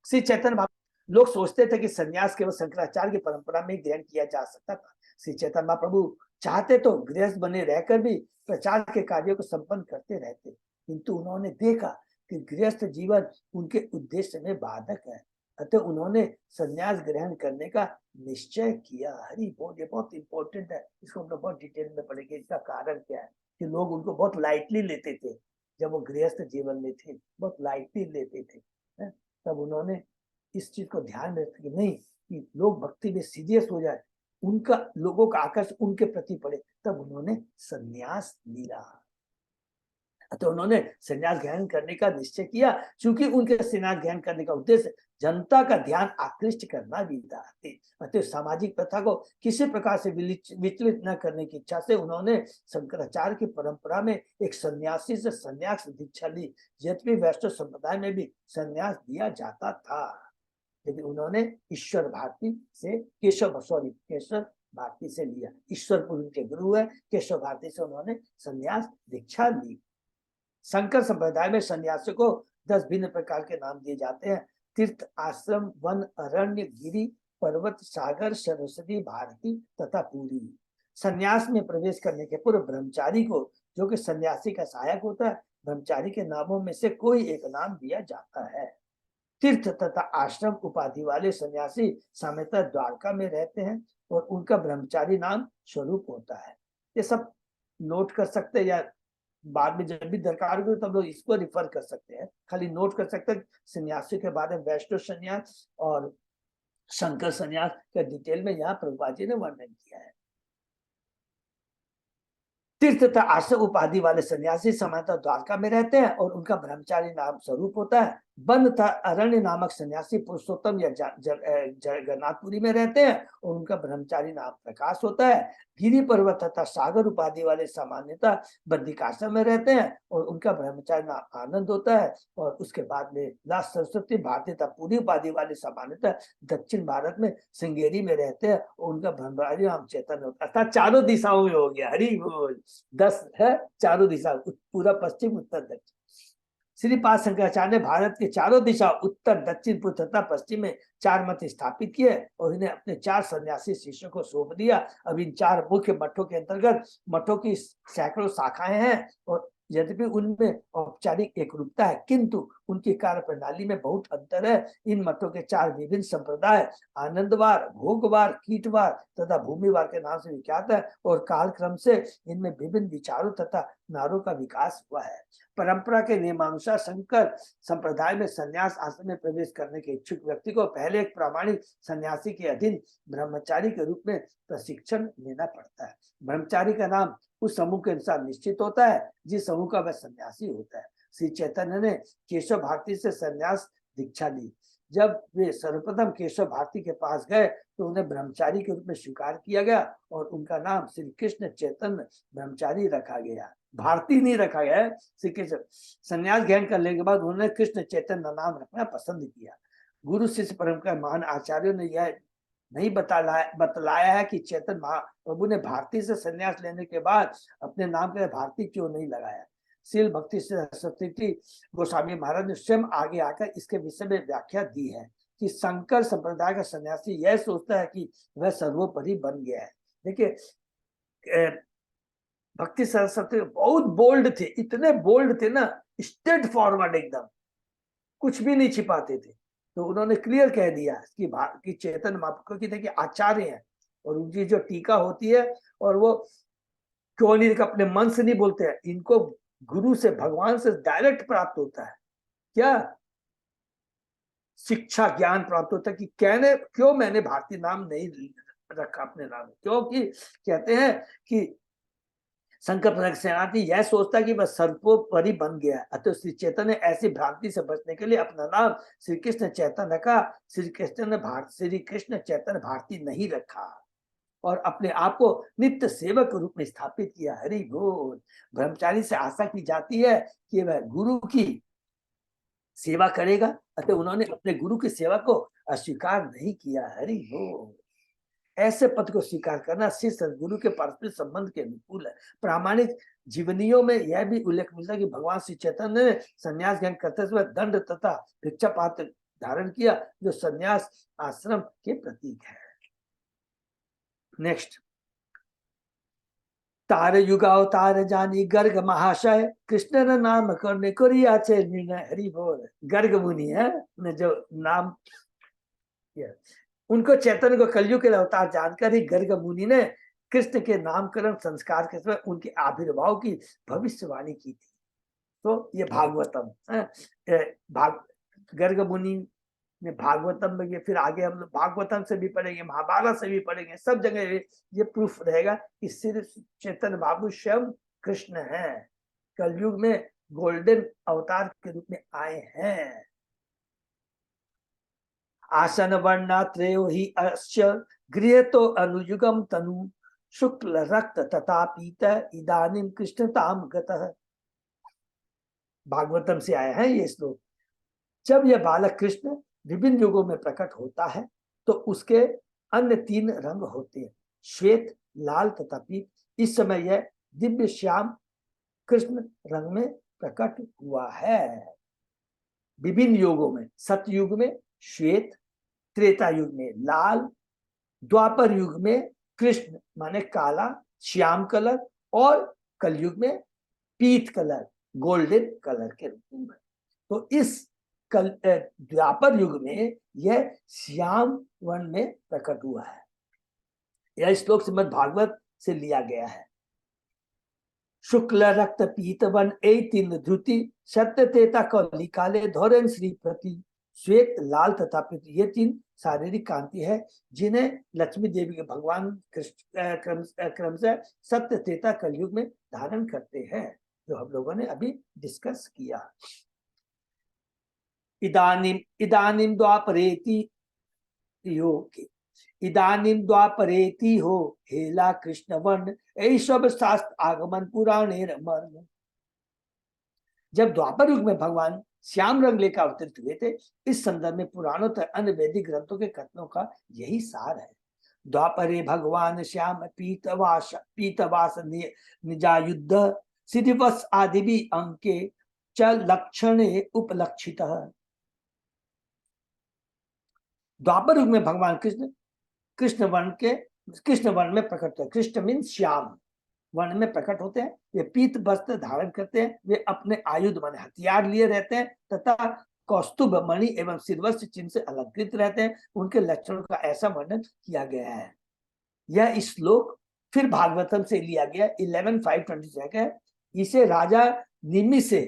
श्री चैतन्य लोग सोचते थे कि संन्यास केवल शंकराचार्य की परंपरा में ग्रहण किया जा सकता था। श्री चैतन्य महाप्रभु चाहते तो गृहस्थ बने रहकर भी प्रचार के कार्यों को संपन्न करते रहते, किंतु उन्होंने देखा कि गृहस्थ जीवन उनके उद्देश्य में बाधक है। अतः उन्होंने संन्यास ग्रहण करने का निश्चय किया। हरि बोल। ये बहुत इंपॉर्टेंट है, इसको हम लोग बहुत डिटेल में पढ़ेंगे। इसका कारण क्या है कि लोग उनको बहुत लाइटली लेते थे। जब वो गृहस्थ जीवन में थे बहुत लाइटली लेते थे, तब उन्होंने इस चीज को ध्यान में रखा कि नहीं, कि लोग भक्ति में सीरियस हो जाए, उनका लोगों का आकर्षण उनके प्रति पड़े, तब उन्होंने संन्यास लिया। तो उन्होंने संन्यास ग्रहण करने का निश्चय किया, क्योंकि उनके संन्यास ग्रहण करने का उद्देश्य जनता का ध्यान आकृष्ट करना भी था। अतः सामाजिक प्रथा को किसी प्रकार से विचलित न करने की इच्छा से उन्होंने शंकराचार्य की परंपरा में एक सन्यासी से संन्यास दीक्षा ली। यद्यपि वैष्णव संप्रदाय में भी संन्यास दिया जाता था, लेकिन उन्होंने ईश्वर भारती से केशव भारती से लिया। ईश्वरपुर उनके गुरु है, केशव भारती से उन्होंने संन्यास दीक्षा ली। शंकर संप्रदाय में सन्यासियों को 10 भिन्न प्रकार के नाम दिए जाते हैं। तीर्थ, आश्रम, वन, अरण्य, गिरी, पर्वत, सागर, सरस्वती, भारती तथा पूरी। संन्यास में प्रवेश करने के पूर्व ब्रह्मचारी को, जो कि सन्यासी का सहायक होता है, ब्रह्मचारी के नामों में से कोई एक नाम दिया जाता है। तीर्थ तथा आश्रम उपाधि वाले सन्यासी सामान्यतः द्वारका में रहते हैं और उनका ब्रह्मचारी नाम स्वरूप होता है। ये सब नोट कर सकते हैं, या बाद में जब भी दरकार हो तब लोग इसको रिफर कर सकते हैं। खाली नोट कर सकते हैं सन्यासी के बारे में। वैष्णव संन्यास और शंकर संन्यास का डिटेल में यहाँ प्रभुपाद जी ने वर्णन किया है। तीर्थ तथा आश्रम उपाधि वाले सन्यासी सामान्यतः द्वारका में रहते हैं और उनका ब्रह्मचारी नाम स्वरूप होता है। वन तथा अरण्य नामक सन्यासी पुरुषोत्तम या जगन्नाथपुरी में रहते हैं और उनका ब्रह्मचारी नाम प्रकाश होता है। गिरी पर्वत तथा सागर उपाधि वाले सामान्यतः बद्रिकाश्रम में रहते हैं और उनका ब्रह्मचारी नाम आनंद होता है। और उसके बाद में लास्ट सरस्वती भारती तथा पूरी उपाधि वाले सामान्यतः दक्षिण भारत में श्रृंगेरी में रहते हैं और उनका ब्रह्मचारी नाम चैतन्य होता है। अर्थात चारों दिशाओं में हो गया, हरि बोल। 10 है चारों दिशा, पूरा पश्चिम उत्तर दक्षिण। श्रीपाद शंकराचार्य ने भारत के चारों दिशा उत्तर दक्षिण पूर्व तथा पश्चिम में 4 मठ स्थापित किए और इन्हें अपने 4 सन्यासी शिष्यों को सौंप दिया। अब इन 4 मुख्य मठों के अंतर्गत मठों की सैकड़ों शाखाएं हैं और यद्यपि उनमें औपचारिक एक रूपता है किंतु उनकी कार्य प्रणाली में बहुत अंतर है। इन मठों के 4 विभिन्न संप्रदाय आनंदवार, भोगवार, कीटवार तथा भूमिवार के नाम से विख्यात है और कालक्रम से इनमें विभिन्न विचारों तथा नारों का विकास हुआ है। परंपरा के नियमानुसार शंकर संप्रदाय में संन्यास आश्रम में प्रवेश करने के इच्छुक व्यक्ति को पहले एक प्रामाणिक सन्यासी के अधीन ब्रह्मचारी के रूप में प्रशिक्षण लेना पड़ता है। ब्रह्मचारी का नाम उस समूह के अनुसार निश्चित होता है जिस समूह का वह सन्यासी होता है। श्री चैतन्य ने केशव भारती से सन्यास दीक्षा ली। जब वे सर्वप्रथम केशव भारती के पास गए तो उन्हें ब्रह्मचारी के रूप में स्वीकार किया गया और उनका नाम श्री कृष्ण चैतन्य ब्रह्मचारी रखा गया, भारती नहीं रखा गया है। श्री कृष्ण संन्यास ग्रहण करने के बाद उन्होंने कृष्ण चैतन्य नाम रखना पसंद किया। गुरु शिष्य परंपरा महान आचार्यों ने यह नहीं बतलाया है कि चैतन्य महाप्रभु ने भारती से संन्यास लेने के बाद अपने नाम के भारती क्यों नहीं लगाया। श्रील भक्ति सरस्वती गोस्वामी महाराज ने स्वयं आगे आकर इसके विषय में व्याख्या दी है कि शंकर संप्रदाय का सन्यासी यह सोचता है कि वह सर्वोपरि बन गया है। देखिए भक्ति सरस्वती बहुत बोल्ड थे, इतने बोल्ड थे ना, स्ट्रेट फॉरवर्ड, एकदम कुछ भी नहीं छिपाते थे। तो उन्होंने क्लियर कह दिया कि चैतन्य महाप्रभु की देखिए आचार्य हैं और उनकी जो टीका होती है और वो क्यों नहीं अपने मन से नहीं बोलते हैं, इनको गुरु से भगवान से डायरेक्ट प्राप्त होता है। क्या शिक्षा ज्ञान प्राप्त होता है कि क्यों मैंने भारतीय नाम नहीं रखा अपने नाम, क्योंकि कहते हैं कि शंकर सेनापति यह सोचता है कि वह सर्वोपरि बन गया है। अतः श्री चैतन्य ने ऐसी भ्रांति से बचने के लिए अपना नाम श्री कृष्ण चैतन्य रखा। श्री कृष्ण चैतन्य भारती नहीं रखा और अपने आप को नित्य सेवक के रूप में स्थापित किया। हरि बोल। ब्रह्मचारी से आशा की जाती है कि वह गुरु की सेवा करेगा, अतः उन्होंने अपने गुरु की सेवा को अस्वीकार नहीं किया। हरि बोल। ऐसे पद को स्वीकार करना शिष्य गुरु के पारस्परिक संबंध के अनुकूल है। प्रामाणिक जीवनियों में यह भी उल्लेख मिलता है कि भगवान श्री चैतन्य ने संन्यास ग्रहण करते समय दंड तथा भिक्षा पात्र धारण किया जो संन्यास आश्रम के प्रतीक है। नेक्स्ट, तार युगावतार जानी गर्ग महाशय कृष्ण न नाम करने कोरिया से निर्णय। हरि बोल। गर्ग मुनि है ने जो नाम उनको चैतन्य को कलयुग के अवतार जानकर ही गर्ग मुनि ने कृष्ण के नामकरण संस्कार के समय उनके आविर्भाव की भविष्यवाणी की थी। तो ये भागवतम गर्ग मुनि ने भागवतम में, ये फिर आगे हम लोग भागवतम से भी पढ़ेंगे, महाभारत से भी पढ़ेंगे, सब जगह ये प्रूफ रहेगा कि श्री चैतन्य बाबू स्वयं कृष्ण है, कलयुग में गोल्डन अवतार के रूप में आए हैं। आसन वर्णात्रेयो ही अस्य गृह तो अनुयुगम तनु शुक्ल रक्त तथा पीत इदानीम कृष्णताम गतः। भागवतम से आया है ये श्लोक। जब यह बालक कृष्ण विभिन्न युगों में प्रकट होता है तो उसके अन्य 3 रंग होते हैं, श्वेत, लाल तथा पीत। इस समय यह दिव्य श्याम कृष्ण रंग में प्रकट हुआ है। विभिन्न युगों में, सतयुग में श्वेत, त्रेता युग में लाल, द्वापर युग में कृष्ण माने काला श्याम कलर और कलयुग में पीत कलर गोल्डन कलर के रूप में। तो इस द्वापर युग में यह श्याम वर्ण में प्रकट हुआ है। यह श्लोक श्रीमद् भागवत से लिया गया है। शुक्ल रक्त पीत वन ए 3 धृति सत्य तेता कौली काले धोरन श्री प्रति श्वेत, लाल तथा पीत, ये 3 शारीरिक कांति है जिन्हें लक्ष्मी देवी के भगवान कृष्ण क्रमशः सत्य त्रेता कलयुग में धारण करते हैं, जो हम लोगों ने अभी डिस्कस किया। इदानीम इदानीम द्वापरेति योगे, इदानीम द्वापरेति हो हेला कृष्ण वर्ण, यही सब शास्त्र आगमन पुराणे मर्म। जब द्वापर युग में भगवान श्याम रंग लेकर अवतरित हुए थे, इस संदर्भ में पुराणों तथा अन्य वैदिक ग्रंथों के कथनों का यही सार है। द्वापरे भगवान श्याम पीतवास निजायुद्ध सिद्धिवस आदि भी अंके च लक्षणे उपलक्षित। द्वापर युग में भगवान कृष्ण वर्ण में प्रकट हुए। कृष्ण मीन्स श्याम वर्ण में प्रकट होते हैं। वे पीत वस्त्र धारण करते हैं, वे अपने आयुध माने हथियार लिए रहते हैं तथा कौस्तुभ मणि एवं सिरवस्त्र चिन्ह से अलंकृत रहते हैं। उनके लक्षणों का ऐसा वर्णन किया गया है। यह श्लोक फिर भागवतम से लिया गया 11:526 है। इसे राजा निमि से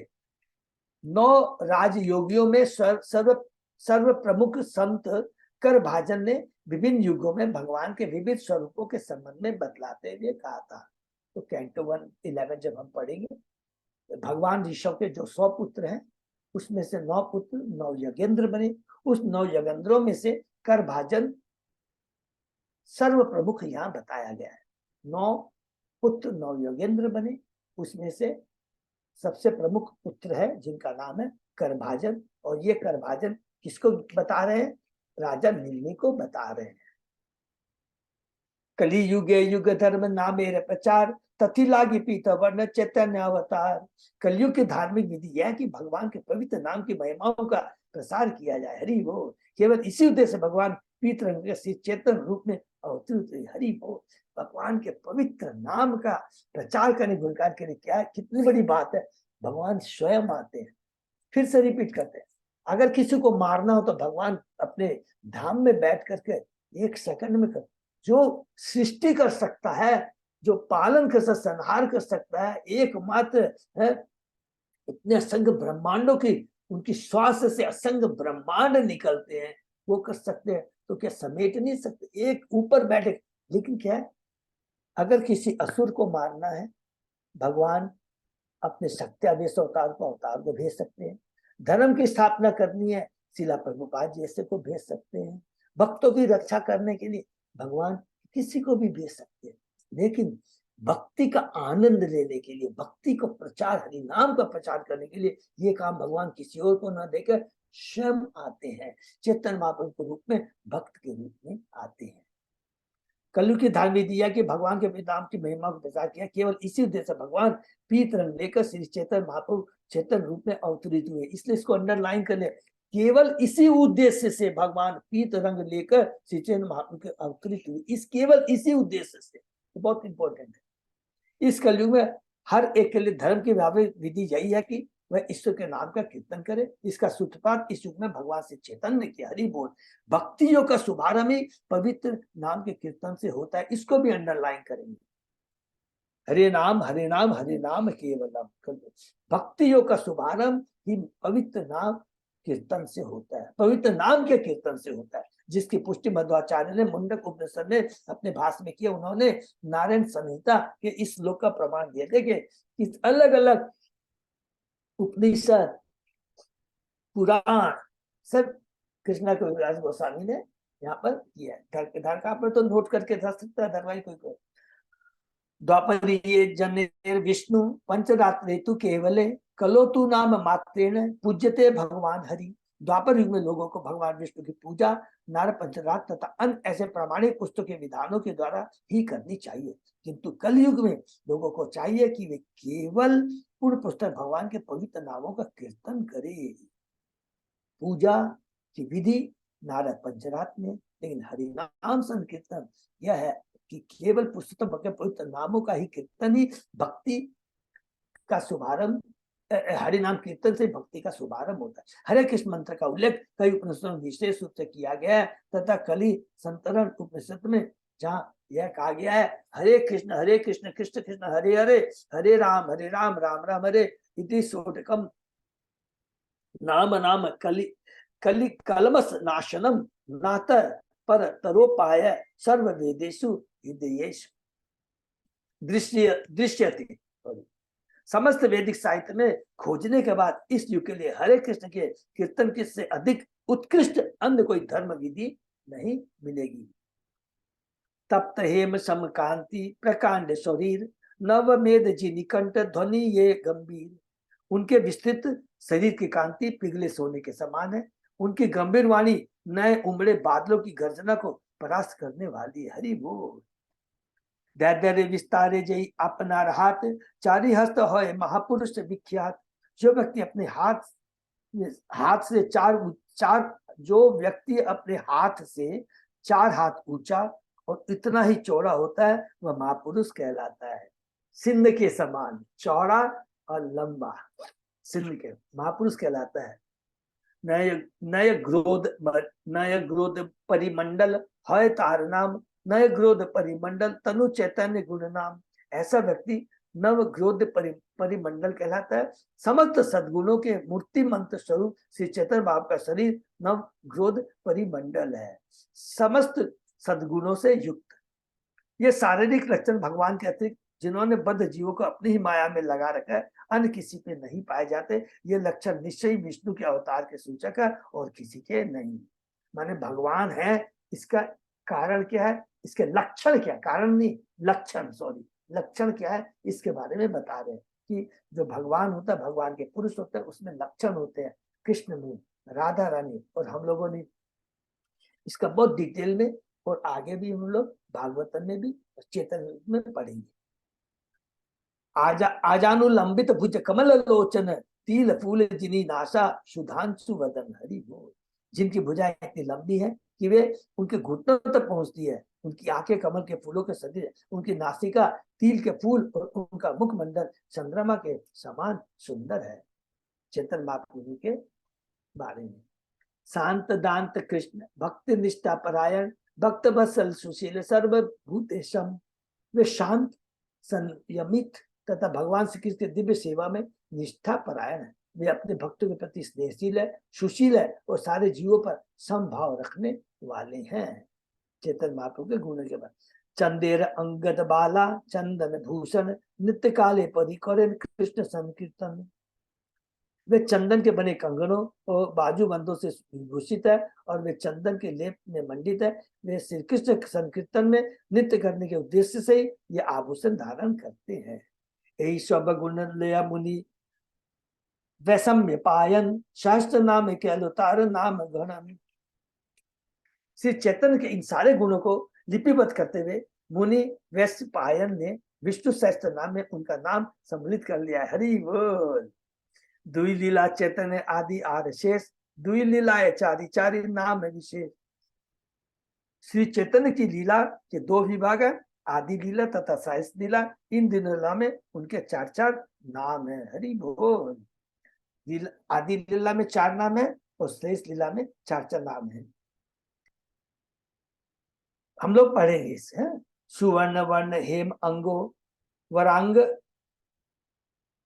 9 राजयोगियों में सर्व प्रमुख संत करभाजन ने विभिन्न युगों में भगवान के विविध स्वरूपों के संबंध में बतलाते हुए कहा था। तो कैंटो 1:11 जब हम पढ़ेंगे, भगवान ऋषभ के जो 100 पुत्र हैं, उसमें से 9 पुत्र 9 यज्ञेंद्र बने। उस 9 यज्ञेंद्रों में से करभाजन सर्व प्रमुख यहाँ बताया गया है। 9 पुत्र 9 यज्ञेंद्र बने, उसमें से सबसे प्रमुख पुत्र है जिनका नाम है करभाजन। और ये करभाजन किसको बता रहे हैं? राजा निम्नि को बता रहे हैं। कली युगे युग धर्म नामेर प्रचार तथि लागी पीत वर्ण चैतन्य अवतार। कलयुग की धार्मिक विधि यह कि भगवान के पवित्र नाम की महिमाओं का प्रसार किया जाए। हरि बोल। केवल इसी उद्देश्य से भगवान पीत रंग के चेतन रूप में अवतरित हुए। हरि बोल। भगवान के पवित्र नाम का प्रचार करने गुणगान के लिए क्या है, कितनी बड़ी बात है। भगवान स्वयं आते हैं। फिर से रिपीट करते हैं, अगर किसी को मारना हो तो भगवान अपने धाम में बैठ करके 1 सेकंड में कर, जो सृष्टि कर सकता है, जो पालन कर सकता, संहार कर सकता है, एकमात्र है। इतने असंख्य ब्रह्मांडों की उनकी श्वास से असंख्य ब्रह्मांड निकलते हैं, वो कर सकते हैं। तो क्या समेट नहीं सकते? एक ऊपर बैठे। लेकिन क्या है, अगर किसी असुर को मारना है, भगवान अपने सत्यावेश अवतार को भेज सकते हैं। धर्म की स्थापना करनी है, शिला प्रभुपाद जैसे को भेज सकते हैं। भक्तों की रक्षा करने के लिए भगवान किसी को भी भेज सकते हैं। लेकिन भक्ति का आनंद लेने के लिए, भक्ति को प्रचार, हरि नाम का प्रचार करने के लिए ये काम भगवान किसी और को न देकर स्वयं आते हैं। चेतन महाप्रभु के रूप में, भक्त के रूप में आते हैं। कलयुग की धार्मिक दिया कि भगवान के नाम की महिमा को प्रचार किया। केवल इसी उद्देश्य से भगवान पीत रंग लेकर श्री चेतन महाप्रभु चेतन रूप में अवतरित हुए। इसलिए इसको अंडरलाइन कर ले, केवल इसी उद्देश्य से भगवान पीत रंग लेकर श्री चेतन महाप्रभु के अवतरित हुए। इस केवल इसी उद्देश्य से, बहुत इंपॉर्टेंट है। इस कलयुग में हर एक के लिए धर्म की व्यावहारिक विधि यही है कि वह ईश्वर के नाम का कीर्तन करे। इसका सूत्रपात इस युग में भगवान से चेतन ने किया। हरि बोल। भक्ति योग का शुभारंभ ही पवित्र नाम के कीर्तन से होता है। इसको भी अंडरलाइन करेंगे। हरे नाम हरे नाम हरे नाम केवलम। भक्ति योग का शुभारंभ ही पवित्र नाम कीर्तन से होता है, पवित्र नाम के कीर्तन से होता है, जिसकी पुष्टि मध्वाचार्य ने मुंडक उपनिषद में अपने भाषण में किया। उन्होंने नारायण संहिता के इस श्लोक का प्रमाण दिया था कि अलग अलग उपनिषद पुराण सब कृष्णा के विराज गोस्वामी ने यहाँ पर किया है। घर का पर तो नोट करके रख सकता है, धरवाई कोई द्वापरीये जनेर विष्णु पंचरात्रेतु केवले कलोतु नाम मात्रेण पूज्यते भगवान हरि। द्वापर युग में लोगों को भगवान विष्णु की पूजा नार पंचरात तथा अन्य ऐसे प्रामाणिक पुस्तकों के विधानों के द्वारा ही करनी चाहिए। किंतु कल युग में लोगों को चाहिए कि वे केवल पूर्ण पुस्तक भगवान के पवित्र नामों का कीर्तन करें। पूजा की विधि नारद पंचरात में, लेकिन हरि नाम संकीर्तन यह है कि केवल पुस्तक के पवित्र नामों का ही कीर्तन ही भक्ति का शुभारंभ, हरि नाम कीर्तन से भक्ति का शुभारंभ होता है। हरे कृष्ण मंत्र का उल्लेख कई उपनिषदों में विशेष रूप से किया गया है तथा कली संतरण उपनिषद में जहाँ यह कहा गया है हरे कृष्ण कृष्ण कृष्ण हरे हरे, हरे राम राम राम हरे। इति सोटकम नाम नाम कली कलि कलमस नाशनम नात पर तरोपाय सर्व वेदेषु हृदयेषु दृश्यते। समस्त वैदिक साहित्य में खोजने के बाद इस युग के लिए हरे कृष्ण के कीर्तन के से अधिक उत्कृष्ट अन्य कोई धर्म विधि नहीं मिलेगी। तप्त हेम समकांति प्रकांड शरीर नवमेध जी निकंठ ध्वनि ये गंभीर। उनके विस्तृत शरीर की कांति पिघले सोने के समान है। उनकी गंभीर वाणी नए उमड़े बादलों की गर्जना को परास्त करने वाली है। हरि बोल। दैर्य विस्तारे जय अपनार हाथ चारी हस्त होए महापुरुष विख्यात। जो व्यक्ति अपने हाथ से जो व्यक्ति अपने हाथ से 4 हाथ ऊंचा और इतना ही चौड़ा होता है वह महापुरुष कहलाता है। सिंध के समान चौड़ा और लंबा सिंध के महापुरुष कहलाता है। नय ग्रोध परिमंडल है तार नाम नय ग्रोध परिमंडल तनु चैतन्य गुण नाम। ऐसा व्यक्ति नव ग्रोध परिमंडल कहलाता है। समस्त सद्गुणों के मूर्ति मंत्र स्वरूप श्री चैतन्य बाबा का शरीर नव ग्रोध परिमंडल है, समस्त सद्गुणों से युक्त। ये शारीरिक लक्षण भगवान के अतिरिक्त जिन्होंने बद्ध जीवों को अपनी ही माया में लगा रखा है अन्य किसी पे नहीं पाए जाते। ये लक्षण निश्चय ही विष्णु के अवतार के सूचक है और किसी के नहीं। माने भगवान है, इसका कारण क्या है, इसके लक्षण क्या, कारण नहीं लक्षण, सॉरी लक्षण क्या है इसके बारे में बता रहे हैं कि जो भगवान होता है, भगवान के पुरुष होते हैं, उसमें लक्षण होते हैं। कृष्ण में, राधा रानी, और हम लोगों ने इसका बहुत डिटेल में और आगे भी हम लोग भागवतम में भी चेतन में पढ़ेंगे। आजानुलंबित भुज कमल लोचन तिल फूल जिनी नाशा सुधांशु वदन। हरि बोल। जिनकी भुजाएं इतनी लंबी है कि वे उनके घुटनों तक पहुंचती है, उनकी आंखें कमल के फूलों के सदृश, उनकी नासिका तिल के फूल और उनका मुखमंडल चंद्रमा के समान सुंदर है। चेतन महाप्रभु के बारे में। शांत दांत कृष्ण भक्त निष्ठा परायण भक्त वत्सल सुशील सर्वभूतेशम। वे शांत संयमित तथा भगवान श्री कृष्ण के दिव्य सेवा में निष्ठा परायण है। वे अपने भक्तों के प्रति स्नेहशील है, सुशील है और सारे जीवों पर समभाव रखने वाले हैं। चेतन महाप्रभु के गुण के बाद चंदेर अंगद बाला चंदन भूषण नित्य काले परि करें कृष्ण संकीर्तन। वे चंदन के बने कंगनों और बाजूबंदों से भूषित है और वे चंदन के लेप में मंडित है। वे श्री कृष्ण संकीर्तन में नृत्य करने के उद्देश्य से ये आभूषण धारण करते हैं। यही सब गुण लया मुनि वैषम्य पायन शास्त्र नाम के अलुतार नाम गणन। श्री चैतन्य के इन सारे गुणों को लिपिबद्ध करते हुए मुनि वैश्य पायन ने विष्णु सहस्त्र नाम में उनका नाम सम्मिलित कर लिया है। हरि बोल। दुई लीला चैतन्य आदि आर शेष दुई लीलाए चारी चारी नाम है विशेष। श्री चैतन्य की लीला के 2 विभाग है, आदि लीला तथा साइस लीला। इन दिनों लीला में उनके 4 नाम है। हरि बोल। आदि लीला में 4 नाम है और शेष लीला में 4 नाम है। हम लोग पढ़ेंगे इसे। सुवर्ण वर्ण हेम अंगो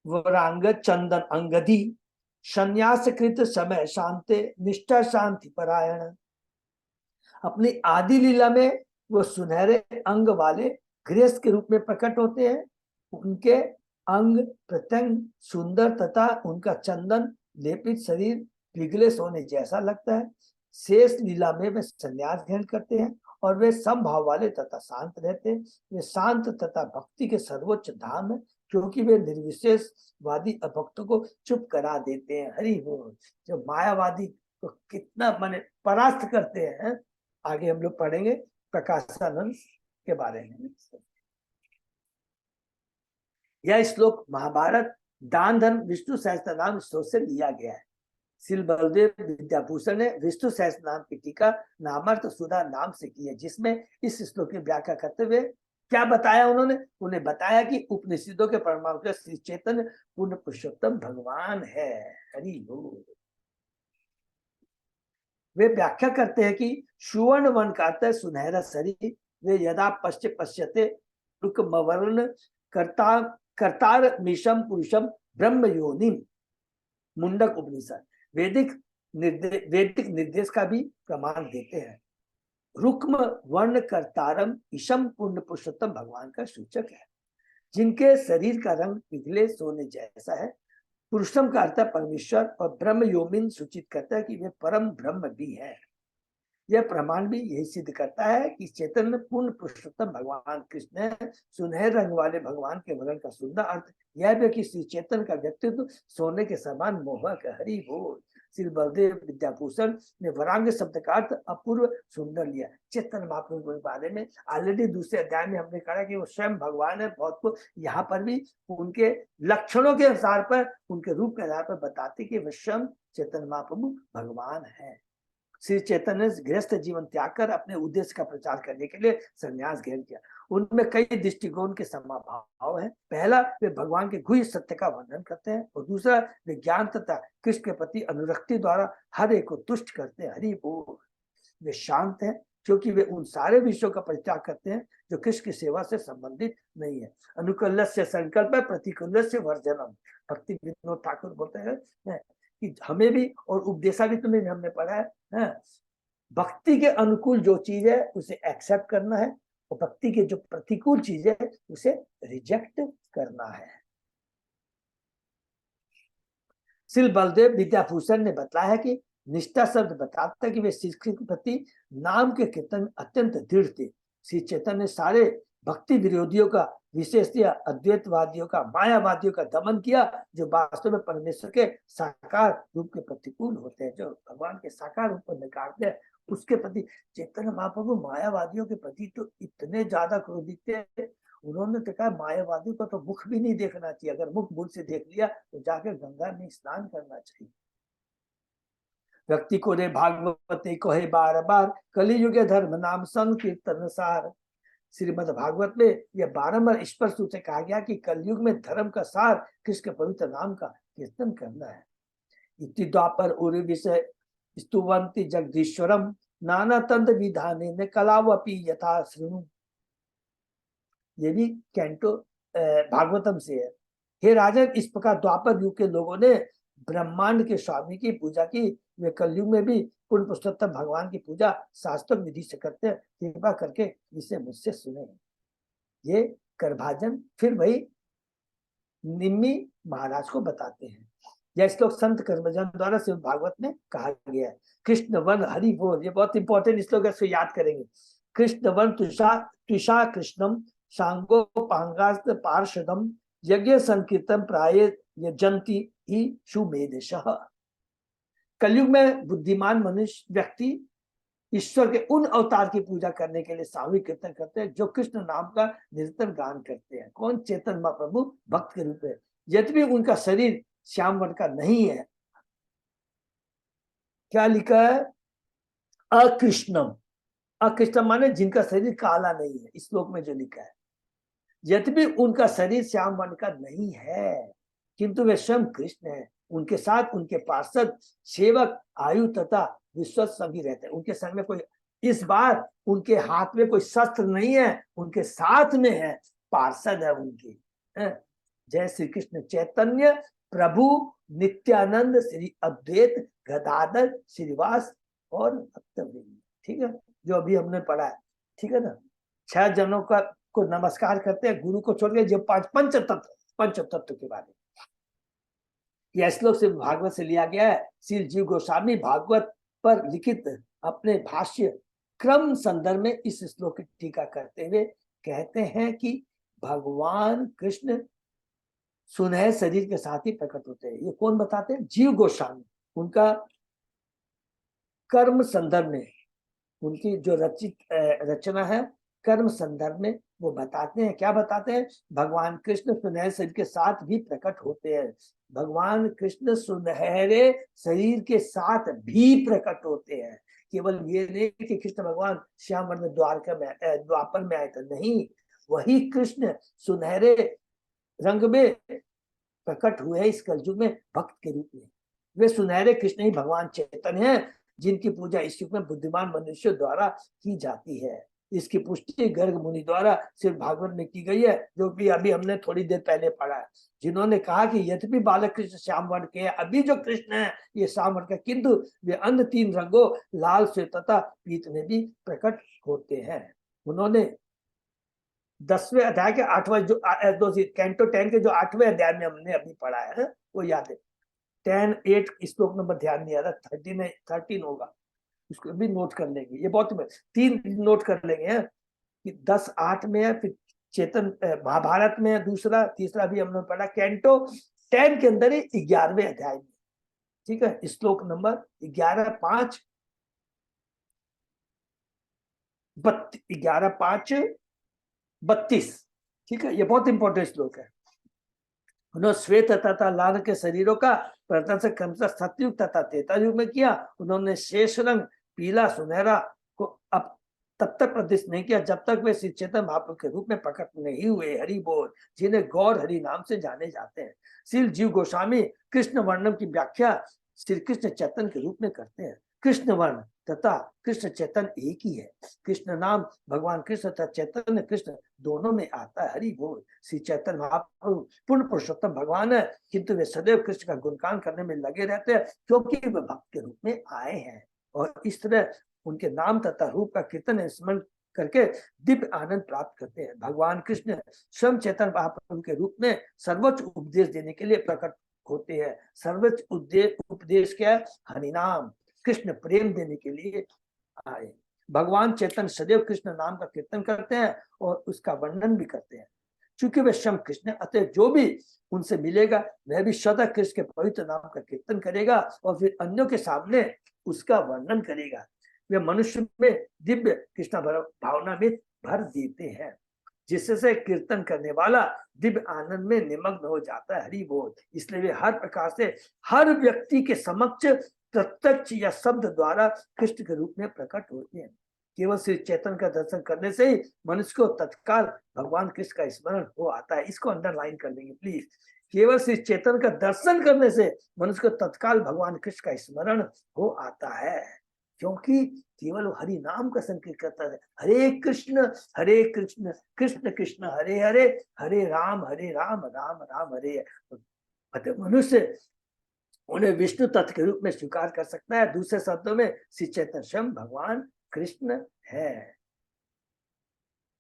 वरांग चंदन अंगदी संन्यास कृत समय शांते निष्ठा शांति परायण। अपनी आदि लीला में वो सुनहरे अंग वाले गृहस्थ के रूप में प्रकट होते हैं। उनके अंग प्रत्यंग सुंदर तथा उनका चंदन लेपित शरीर पिघले सोने जैसा लगता है। शेष लीला में वे संन्यास ग्रहण करते हैं और वे समभाव वाले तथा शांत रहते हैं। वे शांत तथा भक्ति के सर्वोच्च धाम है क्योंकि वे निर्विशेषवादी अभक्तों को चुप करा देते हैं। हरि बोल। जो मायावादी को कितना माने परास्त करते हैं, आगे हम लोग पढ़ेंगे प्रकाशानंद के बारे में। यह श्लोक महाभारत दान धर्म विष्णु सहस्त्र नाम श्लोक से लिया गया है। श्री बलदेव विद्याभूषण ने विष्णु सहस्त्र नाम की टीका नामार्थ सुधा नाम से की है, जिसमें इस श्लोक की व्याख्या करते हुए क्या बताया उन्होंने? उन्हें बताया कि उपनिषदों के परमात्मा श्री चैतन्य पूर्ण पुरुषोत्तम भगवान है। हरि बोल। वे व्याख्या करते हैं कि सुवर्ण वन का अर्थ है सुनहरा शरीर। वे यदा पश्यते रुकमवर्ण कर्तार मिशम पुरुषम ब्रह्म योनिम। मुंडक उपनिषद। वैदिक वैदिक निर्देश का भी प्रमाण देते हैं। रुक्म वर्ण करतारम ईशम पुण्य पुरुषोत्तम भगवान का सूचक है, जिनके शरीर का रंग पिघले सोने जैसा है। पुरुषोत्तम का अर्थ परमेश्वर और ब्रह्म योमिन सूचित करता है कि वे परम ब्रह्म भी है। यह प्रमाण भी यही सिद्ध करता है कि चैतन्य पूर्ण पुरुषोत्तम भगवान कृष्ण है। सुनहरे रंग वाले भगवान के वर्ण का सुंदर अर्थ यह भी कि श्री चैतन्य का व्यक्तित्व सोने के समान मोहक है। हरि बोल। श्री बलदेव विद्याभूषण ने वरांग शब्द का अर्थ अपूर्व सुंदर लिया। चैतन्य महाप्रभु के बारे में ऑलरेडी दूसरे अध्याय में हमने कहा कि वो स्वयं भगवान है। बहुत को यहाँ पर भी उनके लक्षणों के आधार पर, उनके रूप के आधार पर बताते कि वे स्वयं चैतन्य महाप्रभु भगवान है। श्री चैतन्य ने गृहस्थ जीवन त्याग कर अपने उद्देश्य का प्रचार करने के लिए संन्यास ग्रहण किया। उनमें कई दृष्टिकोण के समभाव है। पहला, वे भगवान के गुह्य सत्य का वर्णन करते हैं, और दूसरा, वे ज्ञान तथा कृष्ण के प्रति अनुरक्ति द्वारा हर एक को तुष्ट करते हैं। हरि बोल। वे शांत हैं क्योंकि वे उन सारे विषयों का परित्याग करते हैं जो कृष्ण की सेवा से संबंधित नहीं है। अनुकूलस्य संकल्प है, प्रतिकूलस्य वर्जनम। भक्ति विनोद ठाकुर बोलते हैं कि हमें भी, और उपदेशामृत में भी हमने पढ़ा है, भक्ति के अनुकूल जो चीज है उसे एक्सेप्ट करना है, और भक्ति के जो प्रतिकूल चीज है उसे रिजेक्ट करना है। श्री बलदेव विद्याभूषण ने बताया कि निष्ठा शब्द बताता है कि वे श्री कृष्ण के प्रति नाम के कीर्तन अत्यंत दृढ़ थे। श्री चैतन्य ने सारे भक्ति विरोधियों का, विशेषतया अद्वैतवादियों का, मायावादियों का दमन किया, जो वास्तव में परमेश्वर के साकार रूप के प्रतिकूल होते हैं। जो भगवान के साकार रूप को नकारते हैं उसके प्रति चैतन्य महाप्रभु मायावादियों के प्रति तो इतने ज्यादा क्रोधित थे। उन्होंने तो कहा मायावादियों का तो मुख भी नहीं देखना चाहिए, अगर मुख भूल से देख लिया तो जाकर गंगा में स्नान करना चाहिए। व्यक्ति को रे भागवते कहे बार बार, कलियुग धर्म नाम संकीर्तन सार। श्रीमद् भागवत में यह बारंबार स्पष्ट रूप से कहा गया कि कलयुग में धर्म का सार कृष्ण के पवित्र नाम का कीर्तन करना है। इति द्वापर उर विषय स्तुवंति जगदीश्वरम नाना तंत्र विधाने में कलावपी यथा श्रृणु। ये भी कैंटो भागवतम से है। हे राजन, इस प्रकार द्वापर युग के लोगों ने ब्रह्मांड के स्वामी की पूजा की। वे कलयुग में भी पूर्ण पुरुषोत्तम भगवान की पूजा शास्त्रोक्त विधि से करते हैं। कृपा करके इसे मुझसे सुने। ये करभाजन फिर वही निम्मी महाराज को बताते हैं। यह श्लोक संत करभाजन द्वारा श्रीमद् भागवत में कहा गया है। कृष्ण वन हरि बोल, ये बहुत इंपॉर्टेंट श्लोक है, इसको याद करेंगे। कृष्ण वन तुषा कृष्णम सांगो पांगास्त पार्षदम यज्ञ संकीर्तन प्राय यजंती ही सुमेधशः। कलयुग में बुद्धिमान मनुष्य व्यक्ति ईश्वर के उन अवतार की पूजा करने के लिए सामूहिक कीर्तन करते हैं जो कृष्ण नाम का निरंतर गान करते हैं। कौन? चैतन्य महाप्रभु भक्त के रूप में। यद्यपि उनका शरीर श्याम वर्ण का नहीं है। क्या लिखा है? अकृष्णम। अकृष्णम माने जिनका शरीर काला नहीं है। इस श्लोक में जो लिखा है, यद्यपि उनका शरीर श्याम वर्ण का नहीं है, किंतु वे स्वयं कृष्ण है। उनके साथ उनके पार्षद, सेवक, आयु तथा विश्वस्त सभी रहते हैं। उनके संग में कोई, इस बार उनके हाथ में कोई शस्त्र नहीं है, उनके साथ में है, पार्षद है उनके। जय श्री कृष्ण चैतन्य प्रभु नित्यानंद श्री अद्वैत गदाधर श्रीवास और भक्तवृंद। ठीक है, जो अभी हमने पढ़ा है। ठीक है ना। 6 जनों का को नमस्कार करते हैं, गुरु को छोड़ के, जो 5 पंचतत्व के बारे में यह श्लोक से भागवत से लिया गया है। श्री जीव गोस्वामी भागवत पर लिखित अपने भाष्य क्रम संदर्भ में इस श्लोक की टीका करते हुए कहते हैं कि भगवान कृष्ण सुनहरे शरीर के साथ ही प्रकट होते हैं। ये कौन बताते हैं? जीव गोस्वामी। उनका कर्म संदर्भ में, उनकी जो रचना है कर्म संदर्भ में वो बताते हैं। क्या बताते हैं? भगवान कृष्ण सुनहरे शरीर के साथ भी प्रकट होते हैं। भगवान कृष्ण सुनहरे शरीर के साथ भी प्रकट होते हैं। केवल ये नहीं कि कृष्ण भगवान श्याम वर्ण में द्वापर में आए थे, नहीं, वही कृष्ण सुनहरे रंग में प्रकट हुए इस कलयुग में भक्त के रूप में। वे सुनहरे कृष्ण ही भगवान चैतन्य हैं, जिनकी पूजा इस युग में बुद्धिमान मनुष्यों द्वारा की जाती है। इसकी पुष्टि गर्ग मुनि द्वारा सिर्फ भागवत में की गई है, जो भी अभी हमने थोड़ी देर पहले पढ़ा है, जिन्होंने कहा कि यद्यपि बालक कृष्ण श्याम वर्ण के हैं, अभी जो कृष्ण है ये श्याम वर्ण का, किंतु वे अन्य 3 रंगों लाल श्वेत तथा पीत में भी प्रकट होते हैं। उन्होंने 10वें अध्याय के 8वां जो कैंटो 10 के जो 8वें अध्याय में हमने अभी पढ़ा है वो याद है। 10-8 श्लोक नंबर ध्यान नहीं आ रहा, 13 होगा, उसको भी नोट कर लेंगे। ये बहुत 3 नोट कर लेंगे कि 10-8 में है, फिर चेतन महाभारत में है दूसरा, तीसरा भी हमने पढ़ा कैंटो 10 के अंदर ही 11वें अध्याय में, ठीक है, श्लोक नंबर 11-5 11-5-32, ठीक है, ये बहुत इंपॉर्टेंट श्लोक है। उन्होंने श्वेत तथा लाल के शरीरों का प्रदर्शन क्रमशः सतयुग तथा त्रेता युग में किया। उन्होंने शेष रंग पीला सुनहरा को अब तब तक प्रदर्शित नहीं किया जब तक वे श्री चैतन्य महाप्रभु के रूप में प्रकट नहीं हुए। हरि बोल, जिन्हें गौर हरि नाम से जाने जाते हैं। श्री जीव गोस्वामी कृष्ण वर्णम की व्याख्या श्री कृष्ण चैतन्य के रूप में करते हैं। कृष्ण वर्ण तथा कृष्ण चैतन्य एक ही है। कृष्ण नाम भगवान कृष्ण तथा चैतन्य कृष्ण दोनों में आता है। हरि बोल। श्री चैतन्य महाप्रभु पूर्ण पुरुषोत्तम भगवान है, किंतु वे सदैव कृष्ण का गुणगान करने में लगे रहते हैं, क्योंकि वे भक्त के रूप में आए हैं और इस तरह उनके नाम तथा रूप का कीर्तन स्मरण करके दिव्य आनंद प्राप्त करते हैं। भगवान कृष्ण स्वयं चैतन्य महाप्रभु के रूप में सर्वोच्च उपदेश देने के लिए प्रकट होते हैं। सर्वोच्च उपदेश क्या है? हरिनाम, कृष्ण प्रेम देने के लिए आए। भगवान चैतन्य सदैव कृष्ण नाम का कीर्तन करते हैं और उसका वर्णन भी करते हैं। चूंकि वे स्वयं कृष्ण, अतः जो भी उनसे मिलेगा वह भी सदा कृष्ण के पवित्र नाम का कीर्तन करेगा और फिर अन्यों के सामने उसका वर्णन करेगा। वे मनुष्य में दिव्य कृष्ण भावना में भर देते हैं, जिससे कीर्तन करने वाला दिव्य आनंद में निमग्न हो जाता है। हरि बोल। इसलिए वे हर प्रकार से हर व्यक्ति के समक्ष प्रत्यक्ष या शब्द द्वारा कृष्ण के रूप में प्रकट होते हैं। केवल श्री चैतन्य का दर्शन करने से ही मनुष्य को तत्काल भगवान कृष्ण का स्मरण हो आता है। इसको अंडरलाइन कर लेंगे प्लीज। केवल श्री चैतन्य का दर्शन करने से मनुष्य को तत्काल भगवान कृष्ण का स्मरण हो आता है, क्योंकि केवल वो हरि नाम का संकीर्तन करता है। हरे कृष्ण कृष्ण कृष्ण हरे हरे, हरे राम राम राम हरे। अतः मनुष्य उन्हें विष्णु तत्व के रूप में स्वीकार कर सकता है। दूसरे शब्दों में श्री चैतन्य स्वयं भगवान कृष्ण है।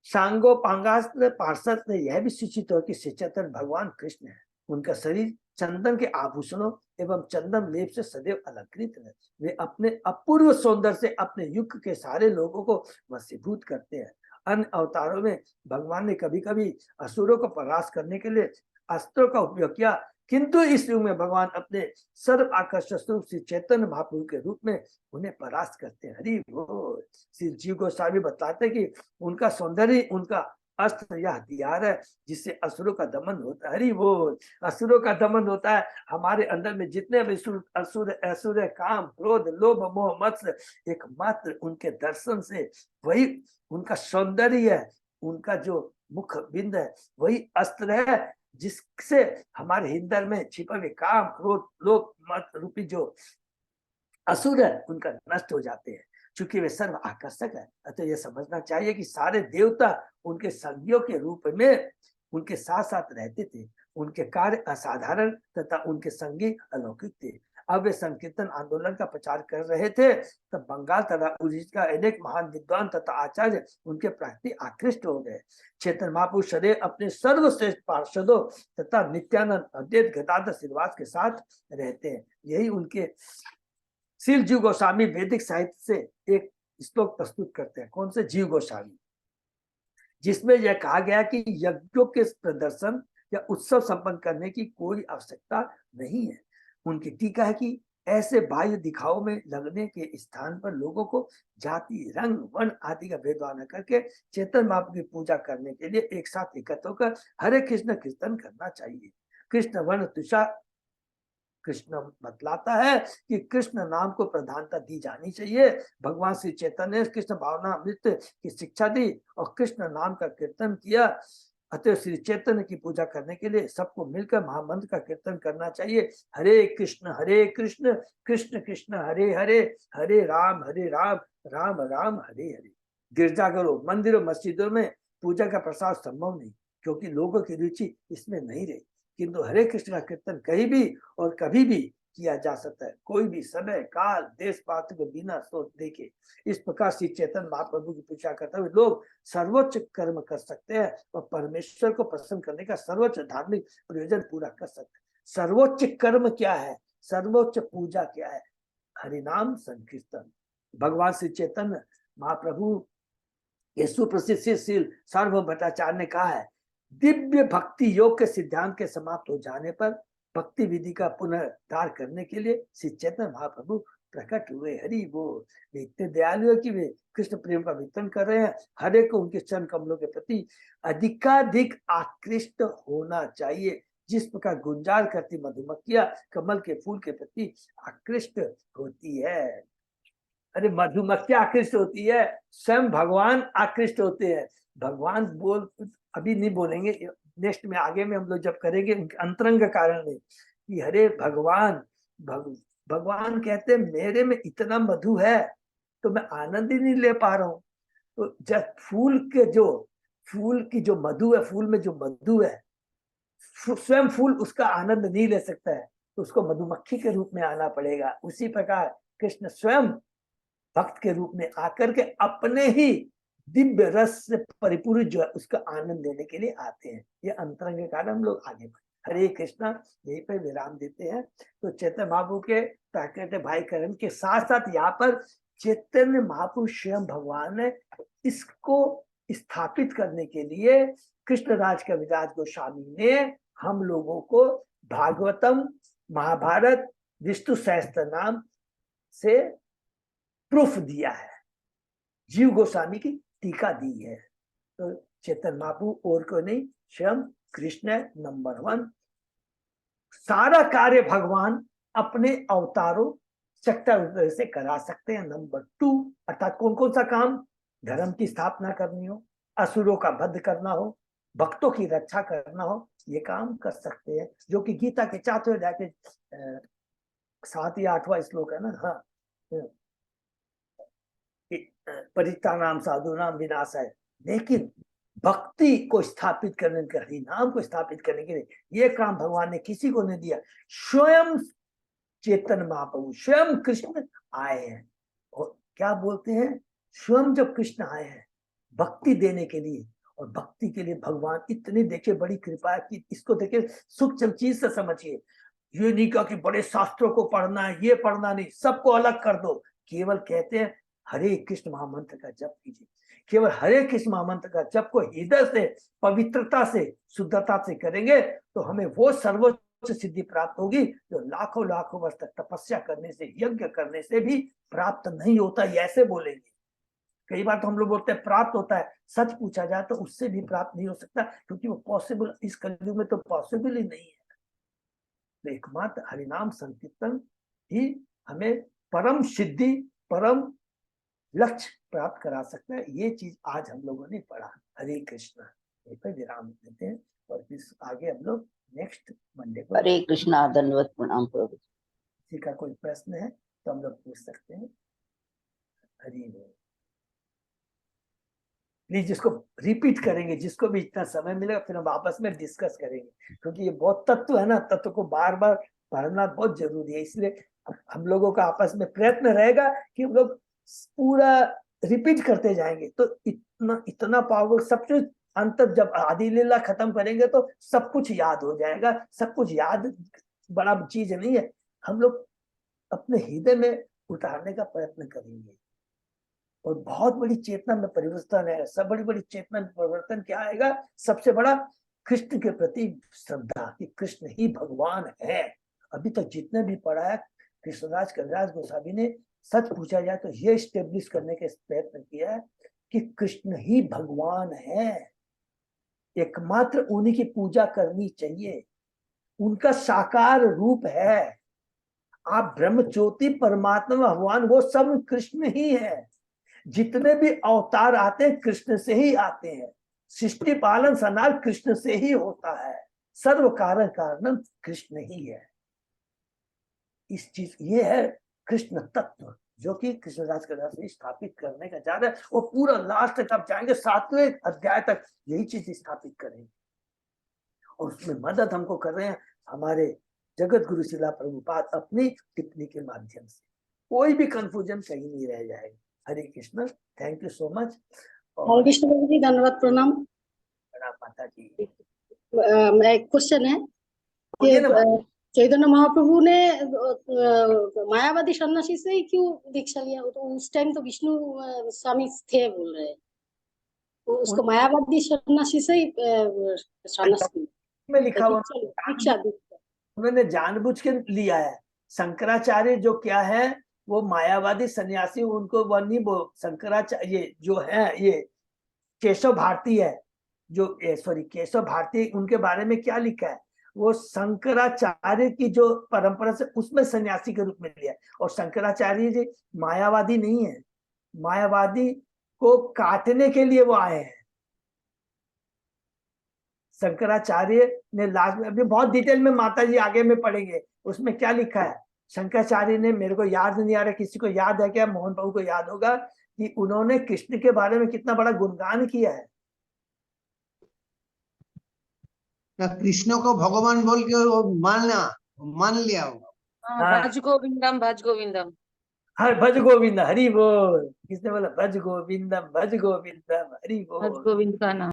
सांगो पांगास्त्र पार्षद ने यह भी सूचित हो कि श्री चैतन्य भगवान कृष्ण है। उनका शरीर चंदन के आभूषणों एवं चंदन लेप से सदैव अलंकृत है। वे अपने अपूर्व सौंदर्य से अपने युग के सारे लोगों को वशीभूत करते हैं। अन्य अवतारों में भगवान ने कभी कभी असुरों को परास्त करने के लिए अस्त्रों का उपयोग किया, किंतु इस युग में भगवान अपने सर्व आकर्षक स्वरूप श्री चैतन्य महाप्रभु के रूप में उन्हें परास्त करते हैं। हरि बोल। श्री जीव गोस्वामी बताते हैं कि उनका सौंदर्य उनका अस्त्र या हथियार है, जिससे असुरों का दमन होता है। हरि बोल। असुरों का दमन होता है। हमारे अंदर में जितने भी असुर काम क्रोध लोभ मोह मत्सर, एकमात्र उनके दर्शन से, वही उनका सौंदर्य है, उनका जो मुख बिंद है वही अस्त्र है, जिससे हमारे हृदय में छिपे हुए काम क्रोध लोभ मत रूपी जो असुर है उनका नष्ट हो जाते हैं। चूंकि वे सर्व आकर्षक है, अतः यह समझना चाहिए कि सारे देवता उनके संगियों के रूप में उनके साथ साथ रहते थे। उनके कार्य असाधारण तथा उनके संगी अलौकिक थे। अब वे संकीर्तन आंदोलन का प्रचार कर रहे थे तब बंगाल तथा उड़ीसा का अनेक महान विद्वान तथा आचार्य उनके प्रति आकृष्ट हो गए। चैतन्य महाप्रभु सदैव अपने सर्वश्रेष्ठ पार्षदों तथा नित्यानंद अद्वैत गदाधर श्रीवास के साथ रहते हैं। यही उनके श्री जीव गोस्वामी वैदिक साहित्य से एक श्लोक प्रस्तुत करते हैं। कौन से? जीव गोस्वामी, जिसमें यह कहा गया कि यज्ञों के प्रदर्शन या उत्सव संपन्न करने की कोई आवश्यकता नहीं है। उनकी टीका है कि ऐसे बाह्य दिखावों में लगने के स्थान पर लोगों को जाति रंग वर्ण आदि का भेदभाव न करके चैतन्य महाप्रभु की पूजा करने के लिए एक साथ एकत्र होकर हरे कृष्ण कीर्तन करना चाहिए। कृष्ण वर्ण तुषार कृष्ण बतलाता है कि कृष्ण नाम को प्रधानता दी जानी चाहिए। भगवान श्री चैतन्य ने कृष्ण भावना अमृत की शिक्षा दी और कृष्ण नाम का कीर्तन किया। अतः श्री चैतन्य की पूजा करने के लिए सबको मिलकर महामंत्र का कीर्तन करना चाहिए। हरे कृष्ण कृष्ण कृष्ण हरे हरे, हरे राम राम राम हरे हरे। गिरजाघरों, मंदिरों, मस्जिदों में पूजा का प्रसाद संभव नहीं, क्योंकि लोगों की रुचि इसमें नहीं रही। किंतु हरे कृष्ण का कीर्तन कहीं भी और कभी भी किया जा सकता है, कोई भी समय, काल, देश, पात्र को बिना सोच देखे। इस प्रकार श्री चैतन्य महाप्रभु की पूजा करते हुए लोग सर्वोच्च कर्म कर सकते हैं और परमेश्वर को प्रसन्न करने का सर्वोच्च धार्मिक प्रयोजन पूरा कर सकते हैं। सर्वोच्च कर्म क्या है? सर्वोच्च पूजा क्या है? हरिनाम संकीर्तन। भगवान श्री चैतन्य महाप्रभु के सुप्रसिद्ध शिष्य सार्वभौम भट्टाचार्य ने कहा है, दिव्य भक्ति योग के सिद्धांत के समाप्त हो जाने पर भक्ति विधि का पुनरुद्धार करने के लिए श्री चैतन्य महाप्रभु प्रकट हुए। हरि बोल। वे इतने दयालु है कि वे कृष्ण प्रेम का वितरण कर रहे हैं। हर एक को उनके चरण कमलों के प्रति अधिकाधिक आकृष्ट होना चाहिए, जिस प्रकार गुंजार करती मधुमक्खियां कमल के फूल के प्रति आकृष्ट होती है। अरे मधुमक्खियां आकृष्ट होती है, स्वयं भगवान आकृष्ट होते हैं। भगवान बोल अभी नहीं बोलेंगे, नेक्स्ट में आगे में हम लोग जब करेंगे उनके अंतरंग कारण में कि हरे भगवान भगवान कहते हैं मेरे में इतना मधु है तो मैं आनंद ही नहीं ले पा रहा हूँ। तो जब फूल की जो मधु है, फूल में जो मधु है, स्वयं फूल उसका आनंद नहीं ले सकता है, तो उसको मधुमक्खी के रूप में आना पड़ेगा। उसी प्रकार कृष्ण स्वयं भक्त के रूप में आकर के अपने ही दिव्य रस से परिपूर्ण जो है उसका आनंद लेने के लिए आते हैं। ये अंतरंग के कारण हम लोग आगे बढ़े। हरे कृष्णा। यहीं पर विराम देते हैं। तो चैतन्य महाप्रभु के प्राकृतिक भाई करण के साथ साथ यहाँ पर चैतन्य महाप्रभु स्वयं भगवान ने इसको स्थापित करने के लिए कृष्णराज कविराज गोस्वामी ने हम लोगों को भागवतम, महाभारत, विष्णु सहस्त्र नाम से प्रूफ दिया है, जीव गोस्वामी की टीका दी है। तो चैतन्य महाप्रभु और कोई नहीं, स्वयं कृष्ण नंबर 1। सारा कार्य भगवान अपने अवतारों शक्ति से करा सकते हैं। नंबर 2 अर्थात कौन कौन सा काम? धर्म की स्थापना करनी हो, असुरों का वध करना हो, भक्तों की रक्षा करना हो, ये काम कर सकते हैं, जो कि गीता के 4वें अध्याय के 7 या 8वां श्लोक है ना। हाँ, परित्राणाम साधूनाम विनाशाय। लेकिन भक्ति को स्थापित करने के, हरि नाम को स्थापित करने के लिए ये काम भगवान ने किसी को नहीं दिया। स्वयं चैतन्य महाप्रभु, स्वयं कृष्ण आए हैं। और क्या बोलते हैं? स्वयं जब कृष्ण आए हैं भक्ति देने के लिए, और भक्ति के लिए भगवान इतनी देखिए बड़ी कृपा है कि इसको देखिए सूक्ष्म चीज से समझिए। ये नहीं कहा कि बड़े शास्त्रों को पढ़ना है, ये पढ़ना नहीं, सबको अलग कर दो। केवल कहते हैं हरे कृष्ण महामंत्र का जप कीजिए। केवल हरे कृष्ण महामंत्र का जप को हृदय से, पवित्रता से, शुद्धता से करेंगे तो हमें वो सर्वोच्च सिद्धि प्राप्त होगी जो लाखों लाखों वर्ष तक तपस्या करने से, यज्ञ करने से भी प्राप्त नहीं होता। ऐसे बोलेंगे। कई बार तो हम लोग बोलते हैं प्राप्त होता है, सच पूछा जाए तो उससे भी प्राप्त नहीं हो सकता, क्योंकि वो पॉसिबल इस कलयुग में तो पॉसिबल ही नहीं है। तो एकमात्र हरिनाम संकीर्तन ही हमें परम सिद्धि, परम लक्ष्य प्राप्त करा सकता है। ये चीज आज हम लोगों ने पढ़ा। हरे कृष्णा। यहीं पर विराम देते हैं और फिर आगे हम लोग नेक्स्ट मंडे को। हरे कृष्णा। धन्यवाद। प्रणाम प्रभु। किसी का कोई प्रश्न है तो हम लोग पूछ सकते हैं। हरि बोल। प्लीज जिसको रिपीट करेंगे, जिसको भी इतना समय मिलेगा फिर हम आपस में डिस्कस करेंगे, क्योंकि ये बहुत तत्व है ना, तत्व को बार बार पढ़ना बहुत जरूरी है। इसलिए हम लोगों का आपस में प्रयत्न रहेगा कि हम लोग पूरा रिपीट करते जाएंगे तो इतना पावर। सबसे अंत जब आदि लीला खत्म करेंगे तो सब कुछ याद हो जाएगा। सब कुछ याद बड़ा चीज नहीं है, हम लोग अपने हृदय में उतारने का प्रयत्न करेंगे और बहुत बड़ी चेतना में परिवर्तन है। सब बड़ी बड़ी चेतना में परिवर्तन क्या आएगा? सबसे बड़ा कृष्ण के प्रति श्रद्धा कि कृष्ण ही भगवान है। अभी तक जितने भी पढ़ा है कृष्णराज कविराज गोस्वामी ने, सच पूछा जाए तो ये स्टेब्लिश करने के प्रयत्न किया है कि कृष्ण ही भगवान है, एकमात्र उन्हीं की पूजा करनी चाहिए, उनका साकार रूप है। आप ब्रह्म ज्योति परमात्मा भगवान वो सब कृष्ण ही है। जितने भी अवतार आते हैं कृष्ण से ही आते हैं। सृष्टि पालन संहार कृष्ण से ही होता है। सर्व कारण कारण कृष्ण ही है। इस चीज ये है कृष्ण तत्व, जो कि कृष्णदास कविराज से स्थापित करने का चाह रहे हैं। वो पूरा लास्ट तक आप जाएंगे, 7वें अध्याय तक यही चीज स्थापित करेंगे, और उसमें मदद हमको कर रहे हैं हमारे जगत गुरु शिला प्रभुपाद अपनी टिप्पणी के माध्यम से। कोई भी कंफ्यूजन कहीं नहीं रह जाएगा। Hare Krishna, thank you so much. Hare Krishna प्रभु जी, धन्यवाद, प्रणाम। प्रणाम माता जी। एक क्वेश्चन है कि बोलिए ना माता। चैतन्य महाप्रभु ने मायावादी सन्यासी से ही क्यों दीक्षा लिया? तो उस टाइम तो विष्णु स्वामी थे बोल रहे हैं, तो उसको मायावादी सन्यासी से ही सन्यासी में लिखा हुआ दीक्षा दीक्षा उन्होंने जानबूझ के लिया है। शंकराचार्य जो क्या है, वो मायावादी सन्यासी, उनको वो नहीं, वो शंकराचार्य ये जो है, ये केशव भारती है जो, सॉरी केशव भारती, उनके बारे में क्या लिखा है, वो शंकराचार्य की जो परंपरा से उसमें सन्यासी के रूप में लिया है। और शंकराचार्य जी मायावादी नहीं है, मायावादी को काटने के लिए वो आए हैं। शंकराचार्य ने लास्ट में, अभी बहुत डिटेल में माता जी आगे में पढ़ेंगे, उसमें क्या लिखा है। शंकराचार्य ने, मेरे को याद नहीं आ रहा, किसी को याद है क्या? मोहन बाबू को याद होगा कि उन्होंने कृष्ण के बारे में कितना बड़ा गुणगान किया है। कृष्ण को भगवान बोल के वो मान लिया होगा। हाँ। भज गोविंदम भज गोविंदम। हर भज गोविंद, हरि बोल। किसने बोला? भज गोविंदम भज गोविंदम, हरि भज बोल। गोविंद का नाम।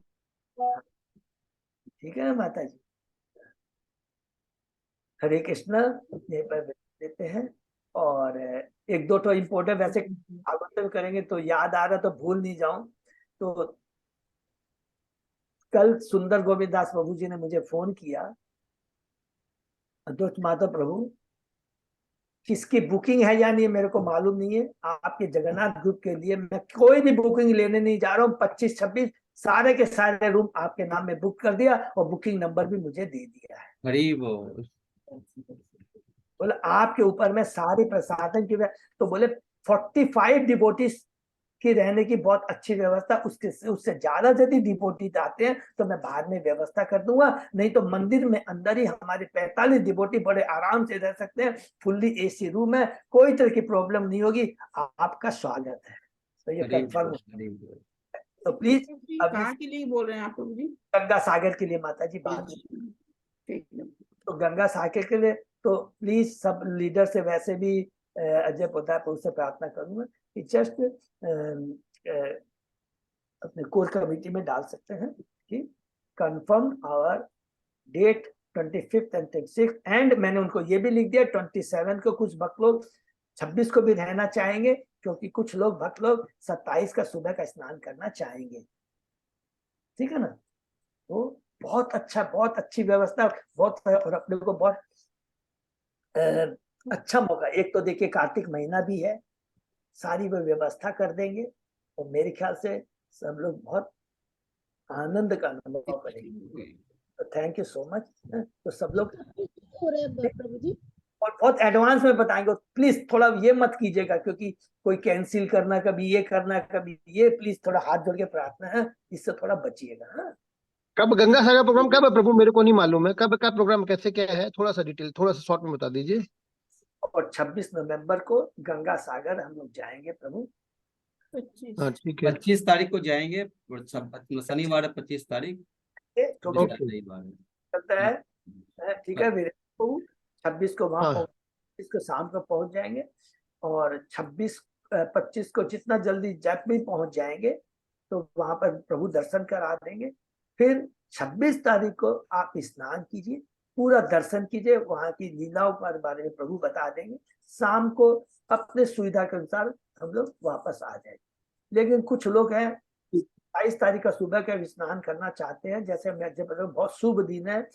ठीक है ना माता जी। हरे कृष्ण। ये पर देते हैं, और एक दो तो इम्पोर्टेंट, वैसे भागवत में करेंगे तो याद आ रहा तो भूल नहीं जाऊं। तो कल सुंदर गोविंद दास प्रभु जी ने मुझे फोन किया, अद्वैत माता प्रभु किसकी बुकिंग है या नहीं मेरे को मालूम नहीं है, आपके जगन्नाथ ग्रुप के लिए मैं कोई भी बुकिंग लेने नहीं जा रहा हूँ। 25-26 सारे के सारे रूम आपके नाम में बुक कर दिया, और बुकिंग नंबर भी मुझे दे दिया है। हरि बोल। बोले आपके ऊपर में सारी प्रसादन की, तो बोले 45 डिवोटीज की रहने की बहुत अच्छी व्यवस्था, उससे ज्यादा यदि डिवोटी आते हैं तो मैं बाद में व्यवस्था कर दूंगा, नहीं तो मंदिर में अंदर ही हमारे 45 डिवोटी बड़े आराम से रह सकते हैं। फुल्ली एसी रूम है, कोई तरह की प्रॉब्लम नहीं होगी। आपका स्वागत है। तो ये कंफर्म। तो प्लीज कहाँ के लिए बोल रहे हैं आप प्रभु जी? गंगा सागर के लिए माता जी बात। तो गंगा सागर के लिए तो प्लीज सब लीडर से, वैसे भी अजय पोदार से प्रार्थना करूंगा कि जस्ट अपने कोर कमेटी में डाल सकते हैं कि confirm our date 25 and 26, and मैंने उनको ये भी लिख दिया 27 को कुछ भक्त लोग 26 को भी रहना चाहेंगे, क्योंकि कुछ लोग भक्त लोग 27 का सुबह का स्नान करना चाहेंगे। ठीक है ना? तो बहुत अच्छा, बहुत अच्छी व्यवस्था, बहुत, और अपने को बहुत अच्छा मौका। एक तो देखिए कार्तिक महीना भी है, सारी वो व्यवस्था कर देंगे, और मेरे ख्याल से सब लोग बहुत आनंद का अनुभव करेंगे। तो थैंक यू सो मच। तो सब लोग प्रभु जी, और बहुत एडवांस में बताएंगे। प्लीज थोड़ा ये मत कीजिएगा, क्योंकि कोई कैंसिल करना, कभी ये करना, कभी ये, प्लीज थोड़ा हाथ जोड़ के प्रार्थना है, इससे थोड़ा बचिएगा। हाँ, कब गंगा सागर प्रोग्राम कब है प्रभु? मेरे को नहीं मालूम है कब का प्रोग्राम, कैसे क्या है, थोड़ा सा डिटेल, थोड़ा सा शॉर्ट में बता दीजिए। और 26 नवंबर को गंगा सागर हम लोग जाएंगे प्रभु। हाँ ठीक है। 25 तारीख को जाएंगे, शनिवार है 25 तारीख। रविवार चलता है। ठीक है, 26 को वहां 26 को शाम को पहुंच जाएंगे, और 25 को जितना जल्दी जब भी पहुंच जाएंगे तो वहां पर प्रभु दर्शन करा देंगे। फिर 26 तारीख को आप स्नान कीजिए, पूरा दर्शन कीजिए, वहां की लीलाओं के बारे में प्रभु बता देंगे। शाम को अपने सुविधा के अनुसार हम लोग वापस आ जाएंगे। लेकिन कुछ लोग हैं 22 तारीख का सुबह का स्नान करना चाहते हैं, जैसे मैं जब बहुत शुभ दिन है,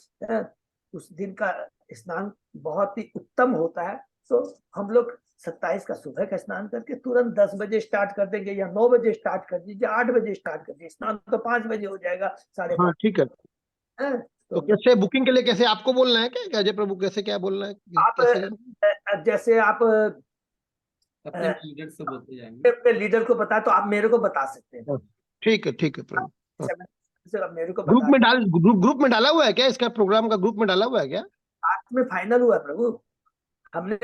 उस दिन का स्नान बहुत ही उत्तम होता है, तो हम लोग 27 का सुबह का स्नान करके तुरंत 10 बजे स्टार्ट कर देंगे, या 9 बजे स्टार्ट कर दीजिए, 8 बजे स्टार्ट कर दीजिए, स्नान तो 5 बजे हो जाएगा, 5:30। हाँ ठीक है। तो कैसे बुकिंग के लिए, कैसे आपको बोलना है क्या अजय प्रभु, कैसे क्या बोलना है? आप जैसे आप अपने लीडर से बोलते जाएंगे, अपने लीडर को बता, तो आप मेरे को बता सकते हैं। ठीक है प्रभु। मेरे को ग्रुप में ग्रुप में डाला हुआ है क्या? इसका प्रोग्राम का ग्रुप में डाला हुआ है क्या? आज में फाइनल हुआ प्रभु, हमने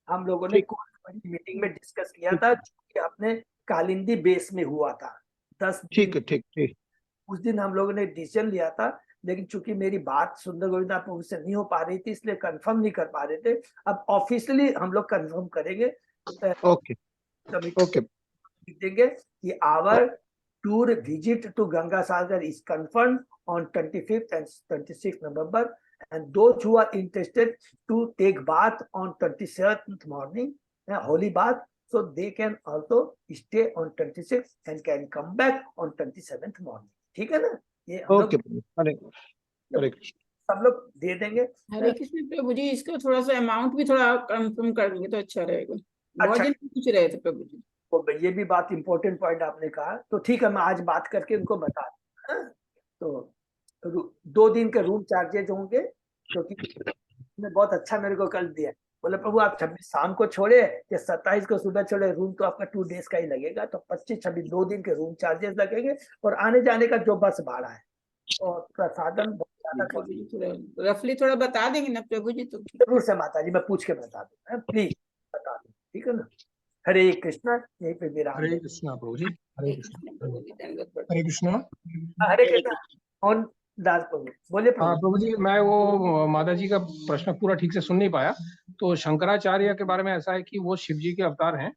हम लोगों ने ठीक। कोर्ट मीटिंग में डिस्कस किया था, कि अपने कालिंदी बेस में हुआ था 10 ठीक दिन। है, ठीक ठीक। उस दिन हम लोगों ने डिसीजन लिया था, लेकिन चूंकि मेरी बात सुंदर गोविंदा प्रभु से नहीं हो पा रही थी, इसलिए कंफर्म नहीं कर पा रहे थे। अब ऑफिशियली हम लोग कंफर्म करेंगे, ओके कमिटी ओके देंगे कि our tour visit to Ganga Sagar is confirmed on 25th and 26th November, and those who are interested to take bath on 27th morning, holy bath, so they can also stay on 26th and can come back on 27th morning. ठीक है ना? ये हम okay लोग हरे हरे कृष्ण। सब लोग दे देंगे। हरे कृष्ण प्रभु जी, इसका थोड़ा सा अमाउंट भी थोड़ा कंफर्म कर देंगे तो अच्छा रहेगा। बहुत अच्छा। दिन पूछ रहे थे प्रभु जी। तो ये भी बात इंपॉर्टेंट पॉइंट आपने कहा, तो ठीक है, मैं आज बात करके उनको बता दूं, हाँ? तो 2 दिन के रूम चार्जेज होंगे, क्योंकि ने बहुत अच्छा मेरे को कल दिया। बोले प्रभु आप 26 शाम को छोड़े या 27 को सुबह छोड़े, रूम तो आपका 2 डेज का ही लगेगा, तो 25-26 2 दिन के रूम चार्जेस लगेंगे, और आने जाने का जो बस भाड़ा है, और प्रसादन बहुत ज्यादा प्रभु जी थोड़ा रफली थोड़ा बता देंगे ना प्रभु जी, तो जरूर से माता जी, मैं पूछ के बता दूंगा, प्लीज बता दूं, ठीक है ना? हरे कृष्णा, यहीं पे विराम हरे दें। कृष्णा प्रभु जी, हरे कृष्णा, प्रभु जी दंडवत प्रणाम। हरे कृष्णा। हरे कृष्णा। और दास प्रभु बोलिए हाँ प्रभु। प्रभु जी, मैं वो माता जी का प्रश्न पूरा ठीक से सुन नहीं पाया। तो शंकराचार्य के बारे में ऐसा है कि वो शिव जी के अवतार हैं।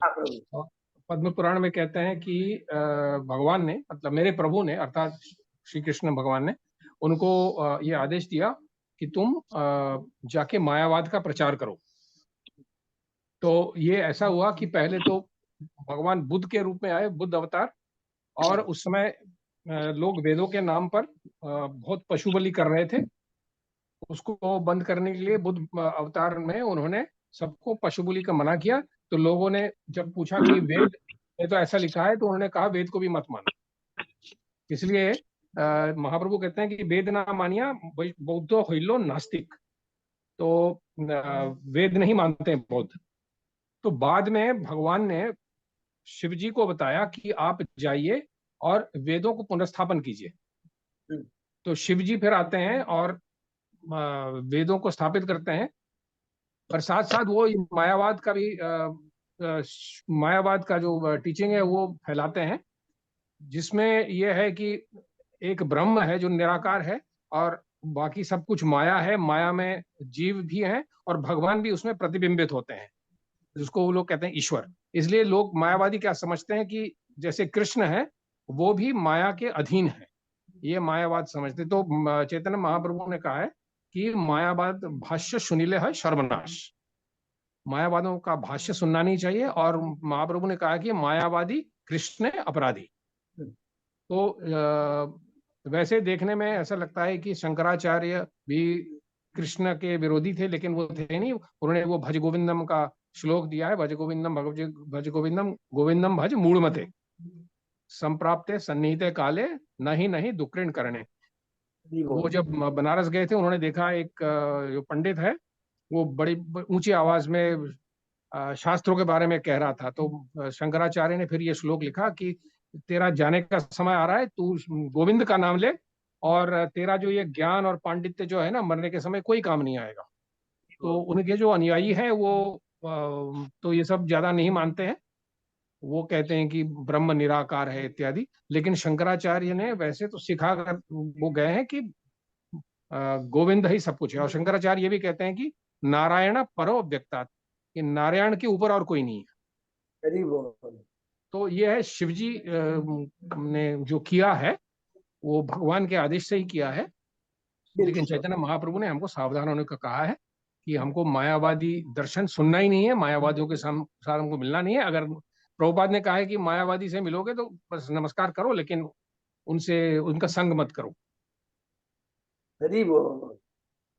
हाँ प्रभु। और पद्म पुराण में कहते हैं कि भगवान ने, मतलब मेरे प्रभु ने, अर्थात श्री कृष्ण भगवान ने उनको ये आदेश दिया कि तुम जाके मायावाद का प्रचार करो। तो ये ऐसा हुआ कि पहले तो भगवान बुद्ध के रूप में आए, बुद्ध अवतार, और उस समय लोग वेदों के नाम पर बहुत पशु बलि कर रहे थे। उसको बंद करने के लिए बुद्ध अवतार में उन्होंने सबको पशु बलि का मना किया। तो लोगों ने जब पूछा कि वेद में तो ऐसा लिखा है, तो उन्होंने कहा वेद को भी मत मानो। इसलिए महाप्रभु कहते हैं कि वेद ना मानिया बौद्धो होइलो नास्तिक। तो वेद नहीं मानते हैं बौद्ध। तो बाद में भगवान ने शिव जी को बताया कि आप जाइए और वेदों को पुनर्स्थापन कीजिए। तो शिव जी फिर आते हैं और वेदों को स्थापित करते हैं, और साथ साथ वो मायावाद का भी मायावाद का जो टीचिंग है वो फैलाते हैं, जिसमें यह है कि एक ब्रह्म है जो निराकार है, और बाकी सब कुछ माया है। माया में जीव भी हैं और भगवान भी उसमें प्रतिबिंबित होते हैं, जिसको वो लोग कहते हैं ईश्वर। इसलिए लोग मायावादी क्या समझते हैं कि जैसे कृष्ण है वो भी माया के अधीन है, ये मायावाद समझते। तो चैतन्य महाप्रभु ने कहा है कि मायावाद भाष्य सुनीले है सर्वनाश। मायावादों का भाष्य सुनना नहीं चाहिए। और महाप्रभु ने कहा कि मायावादी कृष्ण अपराधी। तो वैसे देखने में ऐसा लगता है कि शंकराचार्य भी कृष्ण के विरोधी थे, लेकिन वो थे नहीं। उन्होंने वो भज गोविंदम का श्लोक दिया है, भज गोविंदम भज गोविंदम गोविंदम भज मूढ़मते संप्राप्ते सन्निहिते काले नहीं नहीं दुक्रिण करने। वो जब बनारस गए थे, उन्होंने देखा एक जो पंडित है वो बड़ी ऊंची आवाज में शास्त्रों के बारे में कह रहा था। तो शंकराचार्य ने फिर ये श्लोक लिखा कि तेरा जाने का समय आ रहा है, तू गोविंद का नाम ले, और तेरा जो ये ज्ञान और पांडित्य जो है ना, मरने के समय कोई काम नहीं आएगा। तो उनके जो अनुयायी हैं वो तो ये सब ज्यादा नहीं मानते हैं। वो कहते हैं कि ब्रह्म निराकार है इत्यादि। लेकिन शंकराचार्य ने वैसे तो सिखा कर वो गए हैं कि गोविंद ही सब कुछ है। और शंकराचार्य ये भी कहते हैं कि नारायण परो व्यक्ता, कि नारायण के ऊपर और कोई नहीं है। तो ये है शिवजी ने जो किया है वो भगवान के आदेश से ही किया है। लेकिन चैतन्य महाप्रभु ने हमको सावधान होने का कहा है कि हमको मायावादी दर्शन सुनना ही नहीं है, मायावादियों के साथ हमको मिलना नहीं है। अगर प्रभुपाद ने कहा है कि मायावादी से मिलोगे तो बस नमस्कार करो, लेकिन उनसे उनका संग मत करो। हरि बोल।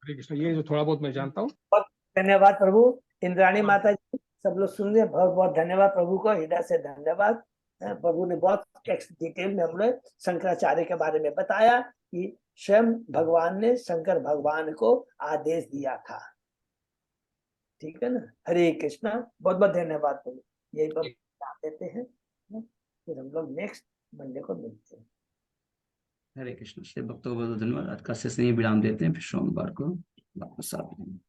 हरे कृष्ण। ये जो थोड़ा बहुत मैं जानता हूँ। बहुत धन्यवाद प्रभु। इंद्राणी माता जी, सब लोग सुन रहे, बहुत बहुत धन्यवाद प्रभु को, हृदय से धन्यवाद। प्रभु ने बहुत डिटेल में हमने शंकराचार्य के बारे में बताया कि स्वयं भगवान ने शंकर भगवान को आदेश दिया था। ठीक है ना? हरे कृष्णा, बहुत बहुत धन्यवाद प्रभु। यही बता देते हैं, फिर हम लोग नेक्स्ट मंडे को मिलते हैं। हरे कृष्ण। श्री भक्तों को बहुत धन्यवाद। आज का सेशन यहीं विराम देते हैं, फिर सोमवार को वापस आते हैं।